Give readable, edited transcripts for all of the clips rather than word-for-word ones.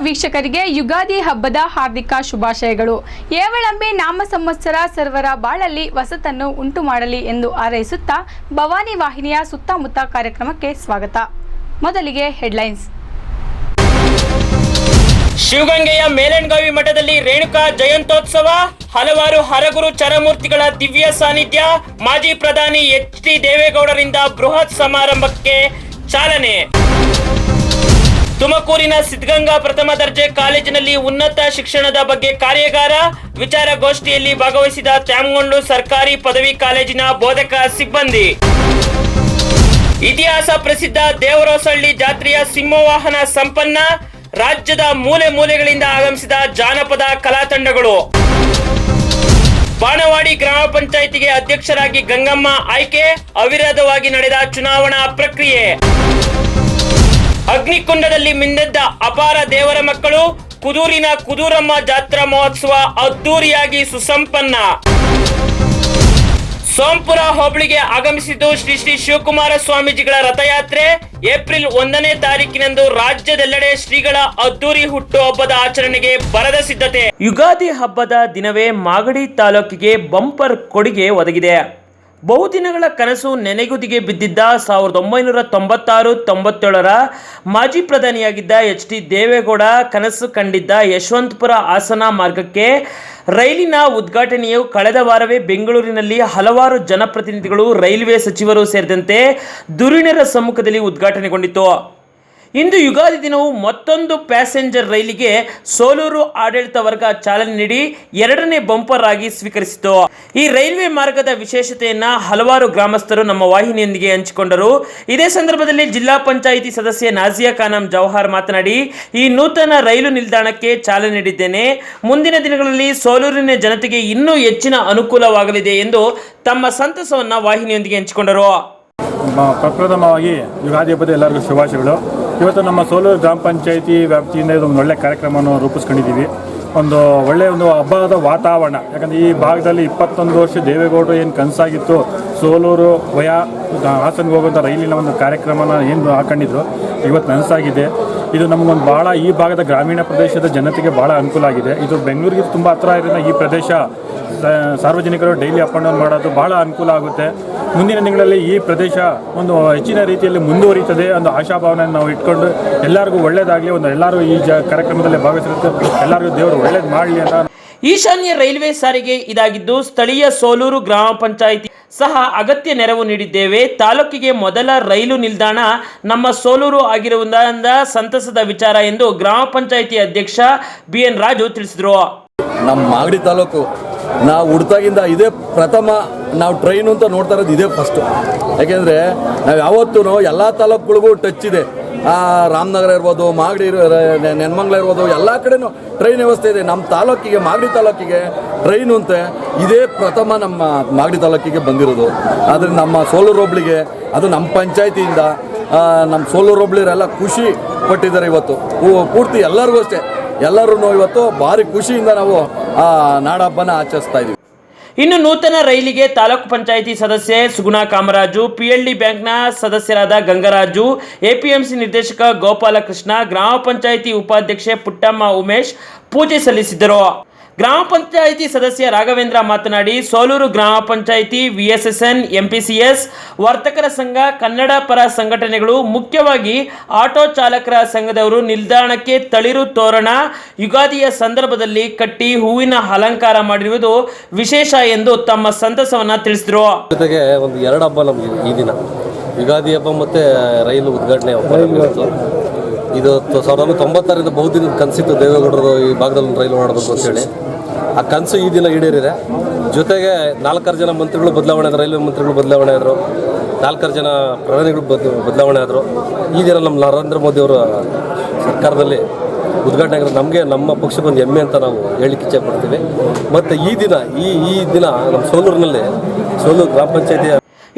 ವೀಕ್ಷಕರಿಗೆ ಯುಗಾದಿ ಹಬ್ಬದ ಹಾರ್ದಿಕ ಶುಭಾಶಯಗಳು. ಏವಳಂಬೆ ನಾಮ ಸಂವತ್ಸರ ಸರ್ವರ ಬಾಳಲ್ಲಿ ವಸತನ್ನು ಉಂಟು ಮಾಡಲಿ ಎಂದು ಹಾರೈಸುತ್ತಾ ಭವಾನಿ ವಾಹಿನಿಯ ಸುತ್ತಮುತ್ತ ಕಾರ್ಯಕ್ರಮಕ್ಕೆ ಸ್ವಾಗತ. ಮೊದಲಿಗೆ ಹೆಡ್ಲೈನ್ಸ್. ಶಿವಗಂಗೆಯ ಮೇಲಣಗಾವಿ ಮಠದಲ್ಲಿ ರೇಣುಕಾ ಜಯಂತ್ಯೋತ್ಸವ, ಹಲವಾರು ಹರಗುರು ಚರಮೂರ್ತಿಗಳ ದಿವ್ಯ ಸಾನ್ನಿಧ್ಯ, ಮಾಜಿ ಪ್ರಧಾನಿ ಎಚ್.ಡಿ. ದೇವೇಗೌಡರಿಂದ ಬೃಹತ್ ಸಮಾರಂಭಕ್ಕೆ ಚಾಲನೆ. ತುಮಕೂರಿನ ಸಿದ್ಧಗಂಗಾ ಪ್ರಥಮ ದರ್ಜೆ ಕಾಲೇಜಿನಲ್ಲಿ ಉನ್ನತ ಶಿಕ್ಷಣದ ಬಗ್ಗೆ ಕಾರ್ಯಾಗಾರ, ವಿಚಾರಗೋಷ್ಠಿಯಲ್ಲಿ ಭಾಗವಹಿಸಿದ ತ್ಯಾಮಗೊಂಡು ಸರ್ಕಾರಿ ಪದವಿ ಕಾಲೇಜಿನ ಬೋಧಕ ಸಿಬ್ಬಂದಿ. ಇತಿಹಾಸ ಪ್ರಸಿದ್ಧ ದೇವರೋಸಹಳ್ಳಿ ಜಾತ್ರೆಯ ಸಿಂಹವಾಹನ ಸಂಪನ್ನ, ರಾಜ್ಯದ ಮೂಲೆ ಮೂಲೆಗಳಿಂದ ಆಗಮಿಸಿದ ಜಾನಪದ ಕಲಾ ತಂಡಗಳು. ಬಾಣವಾಡಿ ಗ್ರಾಮ ಪಂಚಾಯಿತಿಗೆ ಅಧ್ಯಕ್ಷರಾಗಿ ಗಂಗಮ್ಮ ಆಯ್ಕೆ, ಅವಿರೋಧವಾಗಿ ನಡೆದ ಚುನಾವಣಾ ಪ್ರಕ್ರಿಯೆ. ಅಗ್ನಿಕುಂಡದಲ್ಲಿ ಮಿಂದೆದ್ದ ಅಪಾರ ದೇವರ ಮಕ್ಕಳು, ಕುದೂರಿನ ಕುದೂರಮ್ಮ ಜಾತ್ರಾ ಮಹೋತ್ಸವ ಅದ್ದೂರಿಯಾಗಿ ಸುಸಂಪನ್ನ. ಸೋಂಪುರ ಹೋಬಳಿಗೆ ಆಗಮಿಸಿದ್ದು ಶ್ರೀ ಶ್ರೀ ಶಿವಕುಮಾರ ಸ್ವಾಮೀಜಿಗಳ ರಥಯಾತ್ರೆ. ಏಪ್ರಿಲ್ 1ನೇ ತಾರೀಕಿನಂದು ರಾಜ್ಯದೆಲ್ಲೆಡೆ ಶ್ರೀಗಳ ಅದ್ದೂರಿ ಹುಟ್ಟುಹಬ್ಬದ ಆಚರಣೆಗೆ ಭರದ ಸಿದ್ಧತೆ. ಯುಗಾದಿ ಹಬ್ಬದ ದಿನವೇ ಮಾಗಡಿ ತಾಲೂಕಿಗೆ ಬಂಪರ್ ಕೊಡುಗೆ ಒದಗಿದೆ. ಬಹುದಿನಗಳ ಕನಸು ನೆನೆಗುದಿಗೆ ಬಿದ್ದಿದ್ದ 1996-97ರ ಮಾಜಿ ಪ್ರಧಾನಿಯಾಗಿದ್ದ ಎಚ್.ಡಿ. ದೇವೇಗೌಡ ಕನಸು ಕಂಡಿದ್ದ ಯಶವಂತಪುರ ಹಾಸನ ಮಾರ್ಗಕ್ಕೆ ರೈಲಿನ ಉದ್ಘಾಟನೆಯು ಕಳೆದ ವಾರವೇ ಬೆಂಗಳೂರಿನಲ್ಲಿ ಹಲವಾರು ಜನಪ್ರತಿನಿಧಿಗಳು, ರೈಲ್ವೆ ಸಚಿವರು ಸೇರಿದಂತೆ ಧುರೀಣರ ಸಮ್ಮುಖದಲ್ಲಿ ಉದ್ಘಾಟನೆಗೊಂಡಿತು. ಇಂದು ಯುಗಾದಿ ದಿನವು ಮತ್ತೊಂದು ಪ್ಯಾಸೆಂಜರ್ ರೈಲಿಗೆ ಸೋಲೂರು ಆಡಳಿತ ವರ್ಗ ಚಾಲನೆ ನೀಡಿ 2ನೇ ಬಂಪರ್ ಆಗಿ ಸ್ವೀಕರಿಸಿತು. ಈ ರೈಲ್ವೆ ಮಾರ್ಗದ ವಿಶೇಷತೆಯನ್ನ ಹಲವಾರು ಗ್ರಾಮಸ್ಥರು ನಮ್ಮ ವಾಹಿನಿಯೊಂದಿಗೆ ಹಂಚಿಕೊಂಡರು. ಇದೇ ಸಂದರ್ಭದಲ್ಲಿ ಜಿಲ್ಲಾ ಪಂಚಾಯಿತಿ ಸದಸ್ಯೆ ನಾಜಿಯಾ ಖಾನಂ ಜೌಹರ್ ಮಾತನಾಡಿ, ಈ ನೂತನ ರೈಲು ನಿಲ್ದಾಣಕ್ಕೆ ಚಾಲನೆ ನೀಡಿದ್ದೇನೆ. ಮುಂದಿನ ದಿನಗಳಲ್ಲಿ ಸೋಲೂರಿನ ಜನತೆಗೆ ಇನ್ನೂ ಹೆಚ್ಚಿನ ಅನುಕೂಲವಾಗಲಿದೆ ಎಂದು ತಮ್ಮ ಸಂತಸವನ್ನ ವಾಹಿನಿಯೊಂದಿಗೆ ಹಂಚಿಕೊಂಡರು. ಪ್ರಪ್ರಥಮವಾಗಿ ಯುಗಾದಿ ಹಬ್ಬದ ಎಲ್ಲರಿಗೂ ಶುಭಾಶಯಗಳು. ಇವತ್ತು ನಮ್ಮ ಸೋಲೂರು ಗ್ರಾಮ ಪಂಚಾಯಿತಿ ವ್ಯಾಪ್ತಿಯಿಂದ ಇದೊಂದು ಒಳ್ಳೆಯ ಕಾರ್ಯಕ್ರಮವನ್ನು ರೂಪಿಸ್ಕೊಂಡಿದ್ದೀವಿ. ಒಂದು ಒಳ್ಳೆಯ ಹಬ್ಬದ ವಾತಾವರಣ. ಯಾಕಂದರೆ ಈ ಭಾಗದಲ್ಲಿ 21 ವರ್ಷ ದೇವೇಗೌಡರು ಏನು ಕನಸಾಗಿತ್ತು, ಸೋಲೂರು ವಯಾ ಹಾಸನ್ಗೆ ಹೋಗುವಂಥ ರೈಲಿನ ಒಂದು ಕಾರ್ಯಕ್ರಮನ ಏನು ಹಾಕೊಂಡಿದ್ರು, ಇವತ್ತು ನನಸಾಗಿದೆ. ಇದು ನಮಗೊಂದು ಭಾಳ ಈ ಭಾಗದ ಗ್ರಾಮೀಣ ಪ್ರದೇಶದ ಜನತೆಗೆ ಭಾಳ ಅನುಕೂಲ ಆಗಿದೆ. ಇದು ಬೆಂಗಳೂರಿಗೆ ತುಂಬ ಹತ್ತಿರ ಇರೋದ್ರಿಂದ ಈ ಪ್ರದೇಶ ಸಾರ್ವಜನಿಕರು ಡೈಲಿ ಅಪ್ ಆ್ಯಂಡ್ ಡೌನ್ ಮಾಡೋದು ಭಾಳ ಅನುಕೂಲ ಆಗುತ್ತೆ. ಮುಂದಿನ ದಿನಗಳಲ್ಲಿ ಈ ಪ್ರದೇಶ ಒಂದು ಹೆಚ್ಚಿನ ರೀತಿಯಲ್ಲಿ ಮುಂದುವರಿಯುತ್ತದೆ ಒಂದು ಆಶಾಭಾವನೆಯನ್ನು ನಾವು ಇಟ್ಕೊಂಡು ಎಲ್ಲರಿಗೂ ಒಳ್ಳೆಯದಾಗಲಿ, ಎಲ್ಲರೂ ಈ ಕಾರ್ಯಕ್ರಮದಲ್ಲಿ ಭಾಗವಹಿಸಿರುತ್ತೆ, ಎಲ್ಲರಿಗೂ ದೇವರು ಒಳ್ಳೇದು ಮಾಡಲಿ ಅಂತ. ಈಶಾನ್ಯ ರೈಲ್ವೆ ಸಾರಿಗೆ ಇದಾಗಿದ್ದು ಸ್ಥಳೀಯ ಸೋಲೂರು ಗ್ರಾಮ ಪಂಚಾಯಿತಿ ಸಹ ಅಗತ್ಯ ನೆರವು ನೀಡಿದ್ದೇವೆ. ತಾಲೂಕಿಗೆ ಮೊದಲ ರೈಲು ನಿಲ್ದಾಣ ನಮ್ಮ ಸೋಲೂರು ಆಗಿರುವುದರಿಂದ ಸಂತಸದ ವಿಚಾರ ಎಂದು ಗ್ರಾಮ ಪಂಚಾಯಿತಿ ಅಧ್ಯಕ್ಷ BN ರಾಜು ತಿಳಿಸಿದರು. ನಮ್ಮ ಮಾಗಡಿ ತಾಲೂಕು ನಾವು ಹುಡ್ತಾಗಿಂದ ಇದೇ ಪ್ರಥಮ ನಾವು ಟ್ರೈನು ಅಂತ ನೋಡ್ತಾ ಇರೋದು ಇದೇ ಫಸ್ಟು. ಯಾಕೆಂದರೆ ನಾವು ಯಾವತ್ತೂ ಎಲ್ಲ ತಾಲೂಕುಗಳಿಗೂ ಟಚ್ ಇದೆ. ರಾಮನಗರ ಇರ್ಬೋದು, ಮಾಗಡಿ ನೆನ್ಮಂಗ್ಲ ಇರ್ಬೋದು, ಎಲ್ಲ ಕಡೆನೂ ಟ್ರೈನ್ ವ್ಯವಸ್ಥೆ ಇದೆ. ನಮ್ಮ ತಾಲೂಕಿಗೆ, ಮಾಗಡಿ ತಾಲೂಕಿಗೆ ಟ್ರೈನು ಅಂತೆ ಇದೇ ಪ್ರಥಮ ನಮ್ಮ ಮಾಗಡಿ ತಾಲೂಕಿಗೆ ಬಂದಿರೋದು. ಆದರೆ ನಮ್ಮ ಸೋಲೂರು ಹೋಬಳಿಗೆ ಅದು ನಮ್ಮ ಪಂಚಾಯತಿಯಿಂದ ನಮ್ಮ ಸೋಲೂರು ಹೋಬಳಿಯವರೆಲ್ಲ ಖುಷಿ ಪಟ್ಟಿದ್ದಾರೆ. ಇವತ್ತು ಪೂರ್ತಿ ಎಲ್ಲರಿಗೂ ಅಷ್ಟೇ, ಎಲ್ಲರೂ ಇವತ್ತು ಭಾರಿ ಖುಷಿಯಿಂದ ನಾವು ನಾಡಹಬ್ಬನ ಆಚರಿಸ್ತಾ ಇದ್ದೀವಿ. ಇನ್ನು ನೂತನ ರೈಲಿಗೆ ತಾಲೂಕು ಪಂಚಾಯಿತಿ ಸದಸ್ಯೆ ಸುಗುಣಾ ಕಾಮರಾಜು, PLD ಬ್ಯಾಂಕ್ನ ಸದಸ್ಯರಾದ ಗಂಗರಾಜು, APMC ನಿರ್ದೇಶಕ ಗೋಪಾಲಕೃಷ್ಣ, ಗ್ರಾಮ ಪಂಚಾಯಿತಿ ಉಪಾಧ್ಯಕ್ಷೆ ಪುಟ್ಟಮ್ಮ ಉಮೇಶ್ ಪೂಜೆ ಸಲ್ಲಿಸಿದರು. ಗ್ರಾಮ ಪಂಚಾಯಿತಿ ಸದಸ್ಯ ರಾಘವೇಂದ್ರ ಮಾತನಾಡಿ, ಸೋಲೂರು ಗ್ರಾಮ ಪಂಚಾಯಿತಿ, VSSN, MPCS, ವರ್ತಕರ ಸಂಘ, ಕನ್ನಡ ಪರ ಸಂಘಟನೆಗಳು, ಮುಖ್ಯವಾಗಿ ಆಟೋ ಚಾಲಕರ ಸಂಘದವರು ನಿಲ್ದಾಣಕ್ಕೆ ತಳಿರು ತೋರಣ ಯುಗಾದಿಯ ಸಂದರ್ಭದಲ್ಲಿ ಕಟ್ಟಿ ಹೂವಿನ ಅಲಂಕಾರ ಮಾಡಿರುವುದು ವಿಶೇಷ ಎಂದು ತಮ್ಮ ಸಂತಸವನ್ನ ತಿಳಿಸಿದರು. ಜೊತೆಗೆ ಒಂದು 2 ಹಬ್ಬ ನಮಗೆ ಈ ದಿನ, ಯುಗಾದಿ ಹಬ್ಬ ಮತ್ತು ರೈಲು ಉದ್ಘಾಟನೆ ಹಬ್ಬ. ಇದು 1990ರಿಂದ ಬಹುದಿನ ಕನಸಿತ್ತು ದೇವೇಗೌಡರು ಈ ಭಾಗದಲ್ಲಿ ರೈಲು ಮಾಡಬೇಕು ಅಂತೇಳಿ. ಆ ಕನಸು ಈ ದಿನ ಈಡೇರಿದೆ. ಜೊತೆಗೆ 4 ಜನ ಮಂತ್ರಿಗಳು ಬದಲಾವಣೆ ಆದರು, ರೈಲ್ವೆ ಮಂತ್ರಿಗಳು ಬದಲಾವಣೆ ಆದರು, 4 ಜನ ಪ್ರಧಾನಿಗಳು ಬದಲಾವಣೆ ಆದರು. ಈ ದಿನ ನಮ್ಮ ನರೇಂದ್ರ ಮೋದಿ ಅವರ ಸರ್ಕಾರದಲ್ಲಿ ಉದ್ಘಾಟನೆ ಆಗಿರೋ ನಮಗೆ, ನಮ್ಮ ಪಕ್ಷಕ್ಕೊಂದು ಹೆಮ್ಮೆ ಅಂತ ನಾವು ಹೇಳಿಕ್ಕೆ ಇಚ್ಛೆ ಪಡ್ತೀವಿ. ಮತ್ತು ಈ ದಿನ ನಮ್ಮ ಸೋಲೂರಿನಲ್ಲಿ, ಸೋಲೂರು ಗ್ರಾಮ ಪಂಚಾಯಿತಿಯ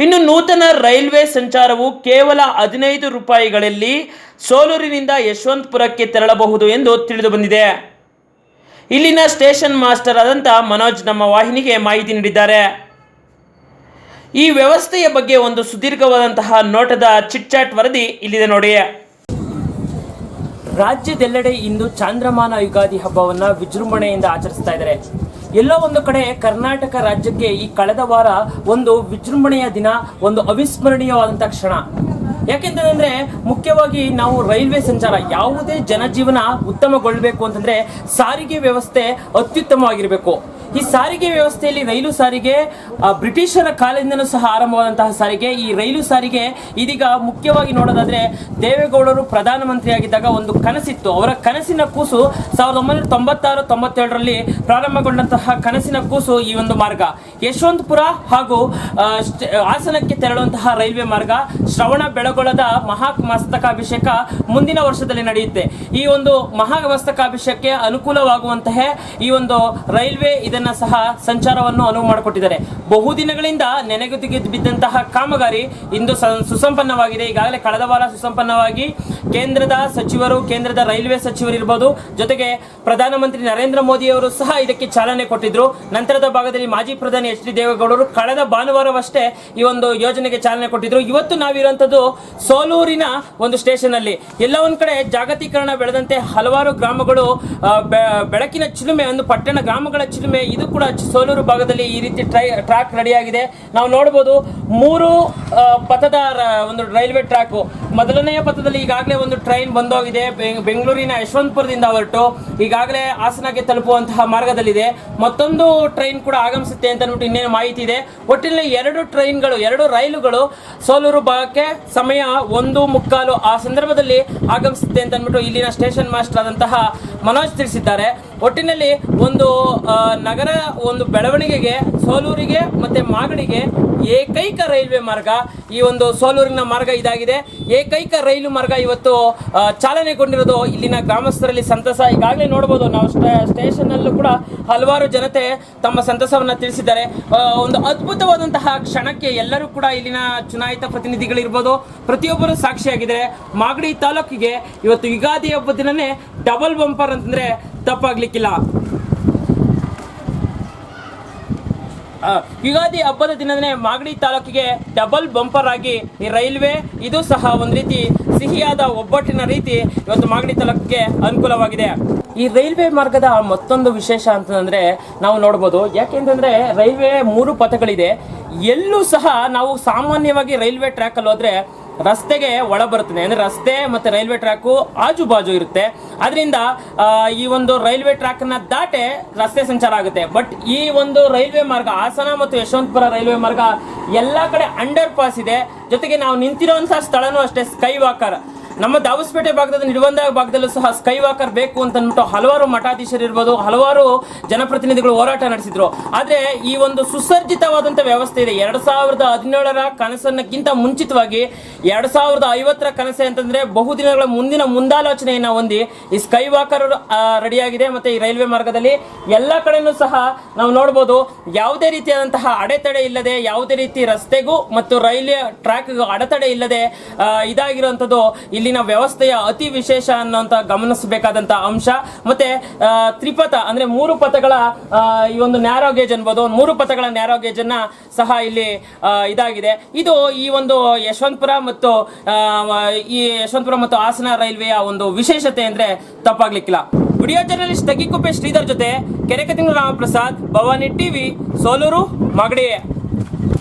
ಇನ್ನು ನೂತನ ರೈಲ್ವೆ ಸಂಚಾರವು ಕೇವಲ 15 ರೂಪಾಯಿಗಳಲ್ಲಿ ಸೋಲೂರಿನಿಂದ ಯಶವಂತಪುರಕ್ಕೆ ತೆರಳಬಹುದು ಎಂದು ತಿಳಿದು ಬಂದಿದೆ. ಇಲ್ಲಿನ ಸ್ಟೇಷನ್ ಮಾಸ್ಟರ್ ಆದಂತಹ ಮನೋಜ್ ನಮ್ಮ ವಾಹಿನಿಗೆ ಮಾಹಿತಿ ನೀಡಿದ್ದಾರೆ. ಈ ವ್ಯವಸ್ಥೆಯ ಬಗ್ಗೆ ಒಂದು ಸುದೀರ್ಘವಾದಂತಹ ನೋಟದ ಚಿಟ್ ಚಾಟ್ ವರದಿ ಇಲ್ಲಿದೆ ನೋಡಿ. ರಾಜ್ಯದೆಲ್ಲೆಡೆ ಇಂದು ಚಾಂದ್ರಮಾನ ಯುಗಾದಿ ಹಬ್ಬವನ್ನು ವಿಜೃಂಭಣೆಯಿಂದ ಆಚರಿಸ್ತಾ ಇದ್ದಾರೆ. ಎಲ್ಲೋ ಒಂದು ಕಡೆ ಕರ್ನಾಟಕ ರಾಜ್ಯಕ್ಕೆ ಈ ಕಳೆದ ವಾರ ಒಂದು ವಿಜೃಂಭಣೆಯ ದಿನ, ಒಂದು ಅವಿಸ್ಮರಣೀಯವಾದಂಥ ಕ್ಷಣ. ಯಾಕೆಂತಂದ್ರೆ ಮುಖ್ಯವಾಗಿ ನಾವು ರೈಲ್ವೆ ಸಂಚಾರ, ಯಾವುದೇ ಜನಜೀವನ ಉತ್ತಮಗೊಳ್ಳಬೇಕು ಅಂತಂದ್ರೆ ಸಾರಿಗೆ ವ್ಯವಸ್ಥೆ ಅತ್ಯುತ್ತಮವಾಗಿರಬೇಕು. ಈ ಸಾರಿಗೆ ವ್ಯವಸ್ಥೆಯಲ್ಲಿ ರೈಲು ಸಾರಿಗೆ ಬ್ರಿಟಿಷರ ಕಾಲದಿಂದನೂ ಸಹ ಆರಂಭವಾದಂತಹ ಸಾರಿಗೆ. ಈ ರೈಲು ಸಾರಿಗೆ ಇದೀಗ ಮುಖ್ಯವಾಗಿ ನೋಡೋದಾದ್ರೆ ದೇವೇಗೌಡರು ಪ್ರಧಾನಮಂತ್ರಿಯಾಗಿದ್ದಾಗ ಒಂದು ಕನಸಿತ್ತು. ಅವರ ಕನಸಿನ ಕೂಸು 1996-97ರಲ್ಲಿ ಪ್ರಾರಂಭಗೊಂಡಂತಹ ಕನಸಿನ ಕೂಸು ಈ ಒಂದು ಮಾರ್ಗ, ಯಶವಂತಪುರ ಹಾಗೂ ಹಾಸನಕ್ಕೆ ತೆರಳುವಂತಹ ರೈಲ್ವೆ ಮಾರ್ಗ. ಶ್ರವಣ ಬೆಳಗೊಳದ ಮಹಾಮಸ್ತಕಾಭಿಷೇಕ ಮುಂದಿನ ವರ್ಷದಲ್ಲಿ ನಡೆಯುತ್ತೆ. ಈ ಒಂದು ಮಹಾಮಸ್ತಕಾಭಿಷೇಕಕ್ಕೆ ಅನುಕೂಲವಾಗುವಂತಹ ಈ ಒಂದು ರೈಲ್ವೆ ಇದನ್ನ ಸಹ ಸಂಚಾರವನ್ನು ಅನುವು ಮಾಡಿಕೊಟ್ಟಿದ್ದಾರೆ. ಬಹುದಿನಗಳಿಂದ ನೆನೆಗುದಿಗೆ ಬಿದ್ದಂತಹ ಕಾಮಗಾರಿ ಇಂದು ಸುಸಂಪನ್ನವಾಗಿದೆ. ಈಗಾಗಲೇ ಕಳೆದ ವಾರ ಸುಸಂಪನ್ನವಾಗಿ ಕೇಂದ್ರದ ಸಚಿವರು, ಕೇಂದ್ರದ ರೈಲ್ವೆ ಸಚಿವರು ಇರ್ಬೋದು, ಜೊತೆಗೆ ಪ್ರಧಾನಮಂತ್ರಿ ನರೇಂದ್ರ ಮೋದಿ ಅವರು ಸಹ ಇದಕ್ಕೆ ಚಾಲನೆ ಕೊಟ್ಟಿದ್ರು. ನಂತರದ ಭಾಗದಲ್ಲಿ ಮಾಜಿ ಪ್ರಧಾನಿ ಎಚ್ ಡಿ ದೇವೇಗೌಡರು ಕಳೆದ ಭಾನುವಾರವಷ್ಟೇ ಈ ಒಂದು ಯೋಜನೆಗೆ ಚಾಲನೆ ಕೊಟ್ಟಿದ್ರು. ಇವತ್ತು ನಾವಿರುವಂತದ್ದು ಸೋಲೂರಿನ ಒಂದು ಸ್ಟೇಷನ್ ಅಲ್ಲಿ. ಎಲ್ಲ ಒಂದ್ ಕಡೆ ಜಾಗತೀಕರಣ ಬೆಳೆದಂತೆ ಹಲವಾರು ಗ್ರಾಮಗಳು ಬೆಳಕಿನ ಚಿಲುಮೆ, ಒಂದು ಪಟ್ಟಣ ಗ್ರಾಮಗಳ ಚಿಲುಮೆ. ಇದು ಕೂಡ ಸೋಲೂರು ಭಾಗದಲ್ಲಿ ಈ ರೀತಿ ಟ್ರ್ಯಾಕ್ ರೆಡಿಯಾಗಿದೆ. ನಾವು ನೋಡಬಹುದು 3 ಪಥದ ಒಂದು ರೈಲ್ವೆ ಟ್ರ್ಯಾಕ್. ಮೊದಲನೆಯ ಪಥದಲ್ಲಿ ಈಗಾಗಲೇ ಒಂದು ಟ್ರೈನ್ ಬಂದೋಗಿದೆ. ಬೆಂಗಳೂರಿನ ಯಶವಂತಪುರದಿಂದ ಹೊರಟು ಈಗಾಗಲೇ ಹಾಸನಕ್ಕೆ ತಲುಪುವಂತಹ ಮಾರ್ಗದಲ್ಲಿದೆ. ಮತ್ತೊಂದು ಟ್ರೈನ್ ಕೂಡ ಆಗಮಿಸುತ್ತೆ ಅಂತ ಅಂದ್ಬಿಟ್ಟು ಇನ್ನೇನು ಮಾಹಿತಿ ಇದೆ. ಒಟ್ಟಿನಲ್ಲಿ 2 ರೈಲುಗಳು ಸೋಲೂರು ಭಾಗಕ್ಕೆ ಸಮಯ 1:15 ಆ ಸಂದರ್ಭದಲ್ಲಿ ಆಗಮಿಸುತ್ತೆ ಅಂತ ಅಂದ್ಬಿಟ್ಟು ಇಲ್ಲಿನ ಸ್ಟೇಷನ್ ಮಾಸ್ಟರ್ ಆದಂತಹ ಮನೋಜ್ ತಿಳಿಸಿದ್ದಾರೆ. ಒಟ್ಟಿನಲ್ಲಿ ಒಂದು ನಗರ ಒಂದು ಬೆಳವಣಿಗೆಗೆ ಸೋಲೂರಿಗೆ ಮತ್ತೆ ಮಾಗಡಿಗೆ ಏಕೈಕ ರೈಲ್ವೆ ಮಾರ್ಗ ಈ ಒಂದು ಸೋಲೂರಿನ ಮಾರ್ಗ ಇದಾಗಿದೆ. ಏಕೈಕ ರೈಲು ಮಾರ್ಗ ಇವತ್ತು ಚಾಲನೆಗೊಂಡಿರೋದು ಇಲ್ಲಿನ ಗ್ರಾಮಸ್ಥರಲ್ಲಿ ಸಂತಸ. ಈಗಾಗಲೇ ನೋಡಬಹುದು ನಾವು ಸ್ಟೇಷನ್ ಅಲ್ಲೂ ಕೂಡ ಹಲವಾರು ಜನತೆ ತಮ್ಮ ಸಂತಸವನ್ನ ತಿಳಿಸಿದ್ದಾರೆ. ಒಂದು ಅದ್ಭುತವಾದಂತಹ ಕ್ಷಣಕ್ಕೆ ಎಲ್ಲರೂ ಕೂಡ ಇಲ್ಲಿನ ಚುನಾಯಿತ ಪ್ರತಿನಿಧಿಗಳಿರ್ಬೋದು, ಪ್ರತಿಯೊಬ್ಬರು ಸಾಕ್ಷಿಯಾಗಿದ್ದಾರೆ. ಮಾಗಡಿ ತಾಲೂಕಿಗೆ ಇವತ್ತು ಯುಗಾದಿ ಹಬ್ಬದ ದಿನನೇ ಡಬಲ್ ಬಂಪರ್ ಅಂತಂದ್ರೆ ತಪ್ಪಾಗ್ಲಿಕ್ಕಿಲ್ಲ. ಯುಗಾದಿ ಹಬ್ಬದ ದಿನನೇ ಮಾಗಡಿ ತಾಲೂಕಿಗೆ ಡಬಲ್ ಬಂಪರ್ ಆಗಿ ಈ ರೈಲ್ವೆ ಇದು ಸಹ ಒಂದು ರೀತಿ ಸಿಹಿಯಾದ ಒಬ್ಬಟ್ಟಿನ ರೀತಿ ಇವತ್ತು ಮಾಗಡಿ ತಾಲೂಕಿಗೆ ಅನುಕೂಲವಾಗಿದೆ. ಈ ರೈಲ್ವೆ ಮಾರ್ಗದ ಮತ್ತೊಂದು ವಿಶೇಷ ಅಂತಂದ್ರೆ ನಾವು ನೋಡ್ಬೋದು. ಯಾಕೆಂತಂದ್ರೆ ರೈಲ್ವೆ 3 ಪಥಗಳಿದೆ. ಎಲ್ಲೂ ಸಹ ನಾವು ಸಾಮಾನ್ಯವಾಗಿ ರೈಲ್ವೆ ಟ್ರ್ಯಾಕ್ ಅಲ್ಲಿ ಹೋದ್ರೆ ರಸ್ತೆಗೆ ಒಳ ಬರುತ್ತದೆ, ಅಂದ್ರೆ ರಸ್ತೆ ಮತ್ತೆ ರೈಲ್ವೆ ಟ್ರ್ಯಾಕು ಆಜು ಬಾಜು ಇರುತ್ತೆ. ಅದರಿಂದ ಈ ಒಂದು ರೈಲ್ವೆ ಟ್ರ್ಯಾಕ್ ನ ದಾಟೆ ರಸ್ತೆ ಸಂಚಾರ ಆಗುತ್ತೆ. ಬಟ್ ಈ ಒಂದು ರೈಲ್ವೆ ಮಾರ್ಗ ಹಾಸನ ಮತ್ತು ಯಶವಂತಪುರ ರೈಲ್ವೆ ಮಾರ್ಗ ಎಲ್ಲಾ ಕಡೆ ಅಂಡರ್ ಪಾಸ್ ಇದೆ. ಜೊತೆಗೆ ನಾವು ನಿಂತಿರುವಂತಹ ಸ್ಥಳನೂ ಅಷ್ಟೇ ಸ್ಕೈ ವಾಕರ್. ನಮ್ಮ ದಾವಸ್ಪೇಟೆ ಭಾಗದ ನಿರ್ಬಂಧ ಭಾಗದಲ್ಲೂ ಸಹ ಸ್ಕೈ ವಾಕರ್ ಬೇಕು ಅಂತ ಅಂದ್ಬಿಟ್ಟು ಹಲವಾರು ಮಠಾಧೀಶರು ಇರ್ಬೋದು, ಹಲವಾರು ಜನಪ್ರತಿನಿಧಿಗಳು ಹೋರಾಟ ನಡೆಸಿದ್ರು. ಆದರೆ ಈ ಒಂದು ಸುಸರ್ಜಿತವಾದಂಥ ವ್ಯವಸ್ಥೆ ಇದೆ. 2017ರ ಕನಸನ್ನಕ್ಕಿಂತ ಮುಂಚಿತವಾಗಿ 2050ರ ಕನಸೆ ಅಂತಂದ್ರೆ ಬಹುದಿನಗಳ ಮುಂದಿನ ಮುಂದಾಲೋಚನೆಯನ್ನು ಹೊಂದಿ ಈ ಸ್ಕೈ ವಾಕರ್ ರೆಡಿಯಾಗಿದೆ. ಮತ್ತೆ ಈ ರೈಲ್ವೆ ಮಾರ್ಗದಲ್ಲಿ ಎಲ್ಲ ಕಡೆನೂ ಸಹ ನಾವು ನೋಡ್ಬೋದು, ಯಾವುದೇ ರೀತಿಯಾದಂತಹ ಅಡೆತಡೆ ಇಲ್ಲದೆ, ಯಾವುದೇ ರೀತಿ ರಸ್ತೆಗೂ ಮತ್ತು ರೈಲ್ವೆ ಟ್ರ್ಯಾಕ್ಗೂ ಅಡೆತಡೆ ಇಲ್ಲದೆ ಇದಾಗಿರುವಂಥದ್ದು ಇಲ್ಲಿನ ವ್ಯವಸ್ಥೆಯ ಅತಿ ವಿಶೇಷ ಅನ್ನೋಂಥ ಗಮನಿಸಬೇಕಾದಂಥ ಅಂಶ. ಮತ್ತೆ ತ್ರಿಪಥ ಅಂದ್ರೆ 3 ಪಥಗಳ ಈ ಒಂದು ನ್ಯಾರೋ ಗೇಜ್ ಅನ್ಬೋದು, 3 ಪಥಗಳ ನ್ಯಾರೋ ಗೇಜ್ ಅನ್ನ ಸಹ ಇಲ್ಲಿ ಇದಾಗಿದೆ. ಇದು ಈ ಒಂದು ಯಶವಂತಪುರ ಮತ್ತು ಹಾಸನ ರೈಲ್ವೆಯ ಒಂದು ವಿಶೇಷತೆ ಅಂದ್ರೆ ತಪ್ಪಾಗ್ಲಿಕ್ಕಿಲ್ಲ. ವಿಡಿಯೋ ಜರ್ನಲಿಸ್ಟ್ ತಗ್ಗಿಕುಪ್ಪೆ ಶ್ರೀಧರ್ ಜೊತೆ ಕೆರೆಕತಿಂಗ್ಳು ರಾಮಪ್ರಸಾದ್, ಭವಾನಿ ಟಿವಿ, ಸೋಲೂರು, ಮಾಗಡಿ.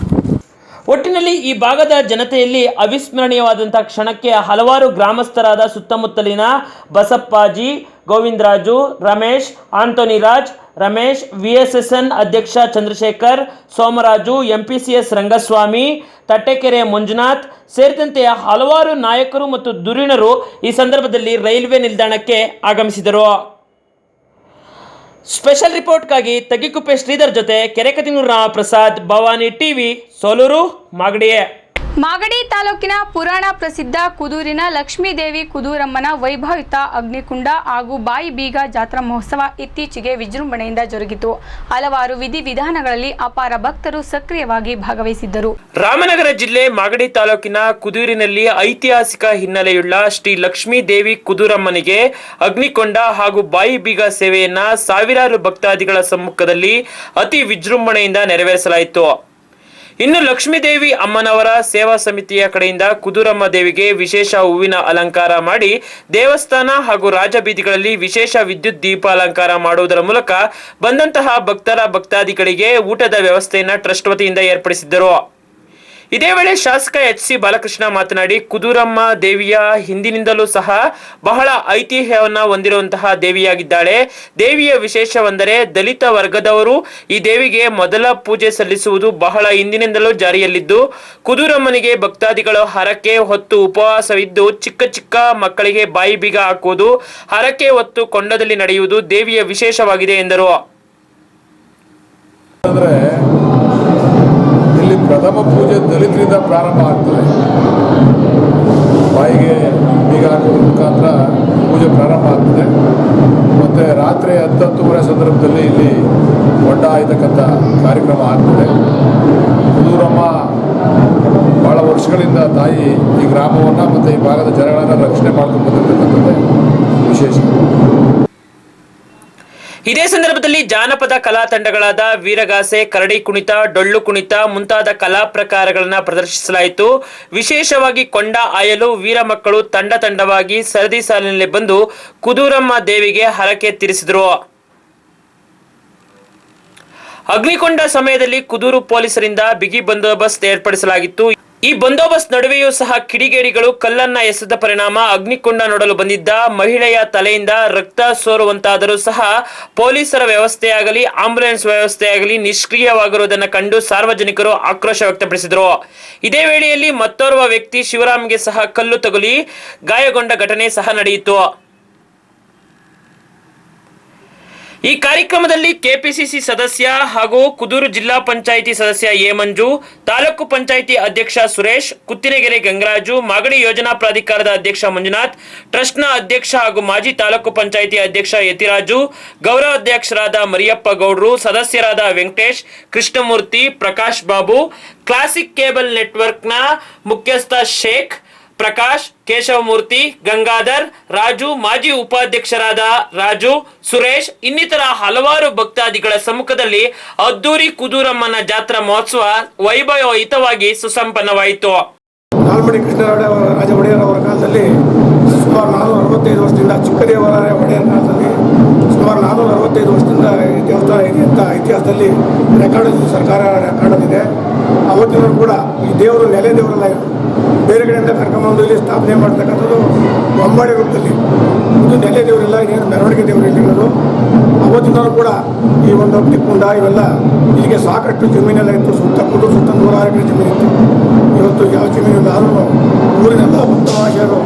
ಒಟ್ಟಿನಲ್ಲಿ ಈ ಭಾಗದ ಜನತೆಯಲ್ಲಿ ಅವಿಸ್ಮರಣೀಯವಾದಂತಹ ಕ್ಷಣಕ್ಕೆ ಹಲವಾರು ಗ್ರಾಮಸ್ಥರಾದ ಸುತ್ತಮುತ್ತಲಿನ ಬಸಪ್ಪಾಜಿ, ಗೋವಿಂದರಾಜು, ರಮೇಶ್, ಆಂಟೋನಿ ರಾಜ್, ರಮೇಶ್, VSSN ಅಧ್ಯಕ್ಷ ಚಂದ್ರಶೇಖರ್, ಸೋಮರಾಜು, MPCS ರಂಗಸ್ವಾಮಿ, ತಟ್ಟೆಕೆರೆ ಮಂಜುನಾಥ್ ಸೇರಿದಂತೆ ಹಲವಾರು ನಾಯಕರು ಮತ್ತು ಧುರೀಣರು ಈ ಸಂದರ್ಭದಲ್ಲಿ ರೈಲ್ವೆ ನಿಲ್ದಾಣಕ್ಕೆ ಆಗಮಿಸಿದರು. ಸ್ಪೆಷಲ್ ರಿಪೋರ್ಟ್ಗಾಗಿ ತಗ್ಗಿಕುಪ್ಪೆ ಶ್ರೀಧರ್ ಜೊತೆ ಕೆರೆಕತಿಂಗ್ಳು ರಾಮಪ್ರಸಾದ್, ಭವಾನಿ ಟಿವಿ, ಸೋಲೂರು, ಮಾಗಡಿ. ಮಾಗಡಿ ತಾಲೂಕಿನ ಪುರಾಣ ಪ್ರಸಿದ್ಧ ಕುದೂರಿನ ಲಕ್ಷ್ಮೀದೇವಿ ಕುದೂರಮ್ಮನ ವೈಭವಯುತ ಅಗ್ನಿಕುಂಡ ಹಾಗೂ ಬಾಯಿ ಬೀಗ ಜಾತ್ರಾ ಮಹೋತ್ಸವ ಇತ್ತೀಚೆಗೆ ವಿಜೃಂಭಣೆಯಿಂದ ಜರುಗಿತು. ಹಲವಾರು ವಿಧಿವಿಧಾನಗಳಲ್ಲಿ ಅಪಾರ ಭಕ್ತರು ಸಕ್ರಿಯವಾಗಿ ಭಾಗವಹಿಸಿದ್ದರು. ರಾಮನಗರ ಜಿಲ್ಲೆ ಮಾಗಡಿ ತಾಲೂಕಿನ ಕುದೂರಿನಲ್ಲಿ ಐತಿಹಾಸಿಕ ಹಿನ್ನೆಲೆಯುಳ್ಳ ಶ್ರೀ ಲಕ್ಷ್ಮೀದೇವಿ ಕುದೂರಮ್ಮನಿಗೆ ಅಗ್ನಿಕೊಂಡ ಹಾಗೂ ಬಾಯಿ ಬೀಗ ಸೇವೆಯನ್ನ ಸಾವಿರಾರು ಭಕ್ತಾದಿಗಳ ಸಮ್ಮುಖದಲ್ಲಿ ಅತಿ ವಿಜೃಂಭಣೆಯಿಂದ ನೆರವೇರಿಸಲಾಯಿತು. ಇನ್ನು ಲಕ್ಷ್ಮೀದೇವಿ ಅಮ್ಮನವರ ಸೇವಾ ಸಮಿತಿಯ ಕಡೆಯಿಂದ ಕುದೂರಮ್ಮ ದೇವಿಗೆ ವಿಶೇಷ ಹೂವಿನ ಅಲಂಕಾರ ಮಾಡಿ ದೇವಸ್ಥಾನ ಹಾಗೂ ರಾಜಬೀದಿಗಳಲ್ಲಿ ವಿಶೇಷ ವಿದ್ಯುತ್ ದೀಪ ಅಲಂಕಾರ ಮಾಡುವುದರ ಮೂಲಕ ಬಂದಂತಹ ಭಕ್ತಾದಿಗಳಿಗೆ ಊಟದ ವ್ಯವಸ್ಥೆಯನ್ನು ಟ್ರಸ್ಟ್ ವತಿಯಿಂದ ಏರ್ಪಡಿಸಿದ್ದರು. ಇದೇ ವೇಳೆ ಶಾಸಕ ಎಚ್.ಸಿ. ಬಾಲಕೃಷ್ಣ ಮಾತನಾಡಿ, ಕುದೂರಮ್ಮ ದೇವಿಯ ಹಿಂದಿನಿಂದಲೂ ಸಹ ಬಹಳ ಐತಿಹ್ಯವನ್ನು ಹೊಂದಿರುವಂತಹ ದೇವಿಯಾಗಿದ್ದಾಳೆ. ದೇವಿಯ ವಿಶೇಷವೆಂದರೆ ದಲಿತ ವರ್ಗದವರು ಈ ದೇವಿಗೆ ಮೊದಲ ಪೂಜೆ ಸಲ್ಲಿಸುವುದು ಬಹಳ ಹಿಂದಿನಿಂದಲೂ ಜಾರಿಯಲ್ಲಿದ್ದು, ಕುದೂರಮ್ಮನಿಗೆ ಭಕ್ತಾದಿಗಳು ಹರಕೆ ಹೊತ್ತು ಉಪವಾಸವಿದ್ದು ಚಿಕ್ಕ ಚಿಕ್ಕ ಮಕ್ಕಳಿಗೆ ಬಾಯಿ ಬೀಗ ಹಾಕುವುದು, ಹರಕೆ ಹೊತ್ತು ಕೊಂಡದಲ್ಲಿ ನಡೆಯುವುದು ದೇವಿಯ ವಿಶೇಷವಾಗಿದೆ ಎಂದರು. ಇಲ್ಲಿ ಪ್ರಥಮ ಪೂಜೆ ದಲಿತರಿಂದ ಪ್ರಾರಂಭ ಆಗ್ತದೆ. ಬಾಯಿಗೆ ಬೀಗ ಹಾಕೋದ್ರ ಮುಖಾಂತರ ಪೂಜೆ ಪ್ರಾರಂಭ ಆಗ್ತದೆ. ಮತ್ತು ರಾತ್ರಿ 10-10:30 ಸಂದರ್ಭದಲ್ಲಿ ಇಲ್ಲಿ ಹೊಂಡ ಆಯ್ತಕ್ಕಂಥ ಕಾರ್ಯಕ್ರಮ ಆಗ್ತದೆ. ಕುದೂರಮ್ಮ ಭಾಳ ವರ್ಷಗಳಿಂದ ತಾಯಿ ಈ ಗ್ರಾಮವನ್ನು ಮತ್ತು ಈ ಭಾಗದ ಜನಗಳನ್ನು ರಕ್ಷಣೆ ಮಾಡ್ಕೊಂಡು ಬಂದಿರತಕ್ಕಂಥದ್ದೇ ವಿಶೇಷ. ಇದೇ ಸಂದರ್ಭದಲ್ಲಿ ಜಾನಪದ ಕಲಾ ತಂಡಗಳಾದ ವೀರಗಾಸೆ, ಕರಡಿ ಕುಣಿತ, ಡೊಳ್ಳು ಕುಣಿತ ಮುಂತಾದ ಕಲಾ ಪ್ರಕಾರಗಳನ್ನು ಪ್ರದರ್ಶಿಸಲಾಯಿತು. ವಿಶೇಷವಾಗಿ ಕೊಂಡ ಆಯಲು ವೀರ ಮಕ್ಕಳು ತಂಡವಾಗಿ ಸರದಿ ಸಾಲಿನಲ್ಲಿ ಬಂದು ಕುದೂರಮ್ಮ ದೇವಿಗೆ ಹರಕೆ ತೀರಿಸಿದರು. ಅಗ್ನಿಕೊಂಡ ಸಮಯದಲ್ಲಿ ಕುದೂರು ಪೊಲೀಸರಿಂದ ಬಿಗಿ ಬಂದೋಬಸ್ತ್ ಏರ್ಪಡಿಸಲಾಗಿತ್ತು. ಈ ಬಂದೋಬಸ್ತ್ ನಡುವೆಯೂ ಸಹ ಕಿಡಿಗೇಡಿಗಳು ಕಲ್ಲನ್ನ ಎಸೆದ ಪರಿಣಾಮ ಅಗ್ನಿಕೊಂಡ ನೋಡಲು ಬಂದಿದ್ದ ಮಹಿಳೆಯ ತಲೆಯಿಂದ ರಕ್ತ ಸೋರುವಂತಾದರೂ ಸಹ ಪೊಲೀಸರ ವ್ಯವಸ್ಥೆಯಾಗಲಿ ಆಂಬ್ಯುಲೆನ್ಸ್ ವ್ಯವಸ್ಥೆಯಾಗಲಿ ನಿಷ್ಕ್ರಿಯವಾಗಿರುವುದನ್ನು ಕಂಡು ಸಾರ್ವಜನಿಕರು ಆಕ್ರೋಶ ವ್ಯಕ್ತಪಡಿಸಿದರು. ಇದೇ ವೇಳೆಯಲ್ಲಿ ಮತ್ತೋರ್ವ ವ್ಯಕ್ತಿ ಶಿವರಾಮ್ಗೆ ಸಹ ಕಲ್ಲು ತಗುಲಿ ಗಾಯಗೊಂಡ ಘಟನೆ ಸಹ ನಡೆಯಿತು. ಈ ಕಾರ್ಯಕ್ರಮದಲ್ಲಿ ಕೆಪಿಸಿಸಿ ಸದಸ್ಯ ಹಾಗೂ ಕುದೂರು ಜಿಲ್ಲಾ ಪಂಚಾಯಿತಿ ಸದಸ್ಯ ಎ ಮಂಜು, ತಾಲೂಕು ಪಂಚಾಯಿತಿ ಅಧ್ಯಕ್ಷ ಸುರೇಶ್, ಕುತ್ತಿನಗೆರೆ ಗಂಗರಾಜು, ಮಾಗಡಿ ಯೋಜನಾ ಪ್ರಾಧಿಕಾರದ ಅಧ್ಯಕ್ಷ ಮಂಜುನಾಥ್, ಟ್ರಸ್ಟ್ನ ಅಧ್ಯಕ್ಷ ಹಾಗೂ ಮಾಜಿ ತಾಲೂಕು ಪಂಚಾಯಿತಿ ಅಧ್ಯಕ್ಷ ಯತಿರಾಜು, ಗೌರವಾಧ್ಯಕ್ಷರಾದ ಮರಿಯಪ್ಪ ಗೌಡ್ರು, ಸದಸ್ಯರಾದ ವೆಂಕಟೇಶ್, ಕೃಷ್ಣಮೂರ್ತಿ, ಪ್ರಕಾಶ್ ಬಾಬು, ಕ್ಲಾಸಿಕ್ ಕೇಬಲ್ ನೆಟ್ವರ್ಕ್ನ ಮುಖ್ಯಸ್ಥ ಶೇಖ್, ಪ್ರಕಾಶ್, ಕೇಶವಮೂರ್ತಿ, ಗಂಗಾಧರ್, ರಾಜು, ಮಾಜಿ ಉಪಾಧ್ಯಕ್ಷರಾದ ರಾಜು, ಸುರೇಶ್ ಇನ್ನಿತರ ಹಲವಾರು ಭಕ್ತಾದಿಗಳ ಸಮ್ಮುಖದಲ್ಲಿ ಅದ್ದೂರಿ ಕುದೂರಮ್ಮನ ಜಾತ್ರಾ ಮಹೋತ್ಸವ ವೈಭವಯುತವಾಗಿ ಸುಸಂಪನ್ನವಾಯಿತು. ನಾಲ್ಮಡಿ ಕೃಷ್ಣರಾಜ ಒಡೆಯರ್ ಅವರ ಕಾಲದಲ್ಲಿ ಸುಮಾರು 465 ವರ್ಷದಿಂದ, ಚಿಕ್ಕದೇವರಾಯ ಒಡೆಯರ್ ಕಾಲದಲ್ಲಿ ಸುಮಾರು 465 ವರ್ಷದಿಂದ ಈ ದೇವಸ್ಥಾನ ಇದೆ ಅಂತ ಇತಿಹಾಸದಲ್ಲಿ ರೆಕಾರ್ಡ್ ಸರ್ಕಾರ ರೆಕಾರ್ಡಲ್ಲಿದೆ. ಅವತ್ತಿನೂ ಕೂಡ ಈ ದೇವರು ನೆಲೆ ದೇವರಲ್ಲ, ಬೇರೆ ಕಡೆಯಿಂದ ಕರ್ಕೊಂಬಂದು ಇಲ್ಲಿ ಸ್ಥಾಪನೆ ಮಾಡ್ತಕ್ಕಂಥದ್ದು ಒಂಬಾಡಿ ರೂಪದಲ್ಲಿ. ಇದು ನೆಲೆ ದೇವರಿಲ್ಲ, ಇನ್ನೇನು ಮೆರವಣಿಗೆ ದೇವರು ಇಲ್ಲಿರೋದು. ಅವತ್ತಿನವರು ಕೂಡ ಈ ಒಂದು ಅಗ್ನಿಕುಂಡ ಇವೆಲ್ಲ ಇಲ್ಲಿಗೆ ಸಾಕಷ್ಟು ಜಮೀನೆಲ್ಲ ಇತ್ತು. ಸುತ್ತ 106 ಎಕರೆ ಜಮೀನಿತ್ತು. ಇವತ್ತು ಯಾವ ಜಮೀನಿಲ್ಲ, ಆದರೂ ಊರಿನೆಲ್ಲ ಭಕ್ತವಾಸಿಯರು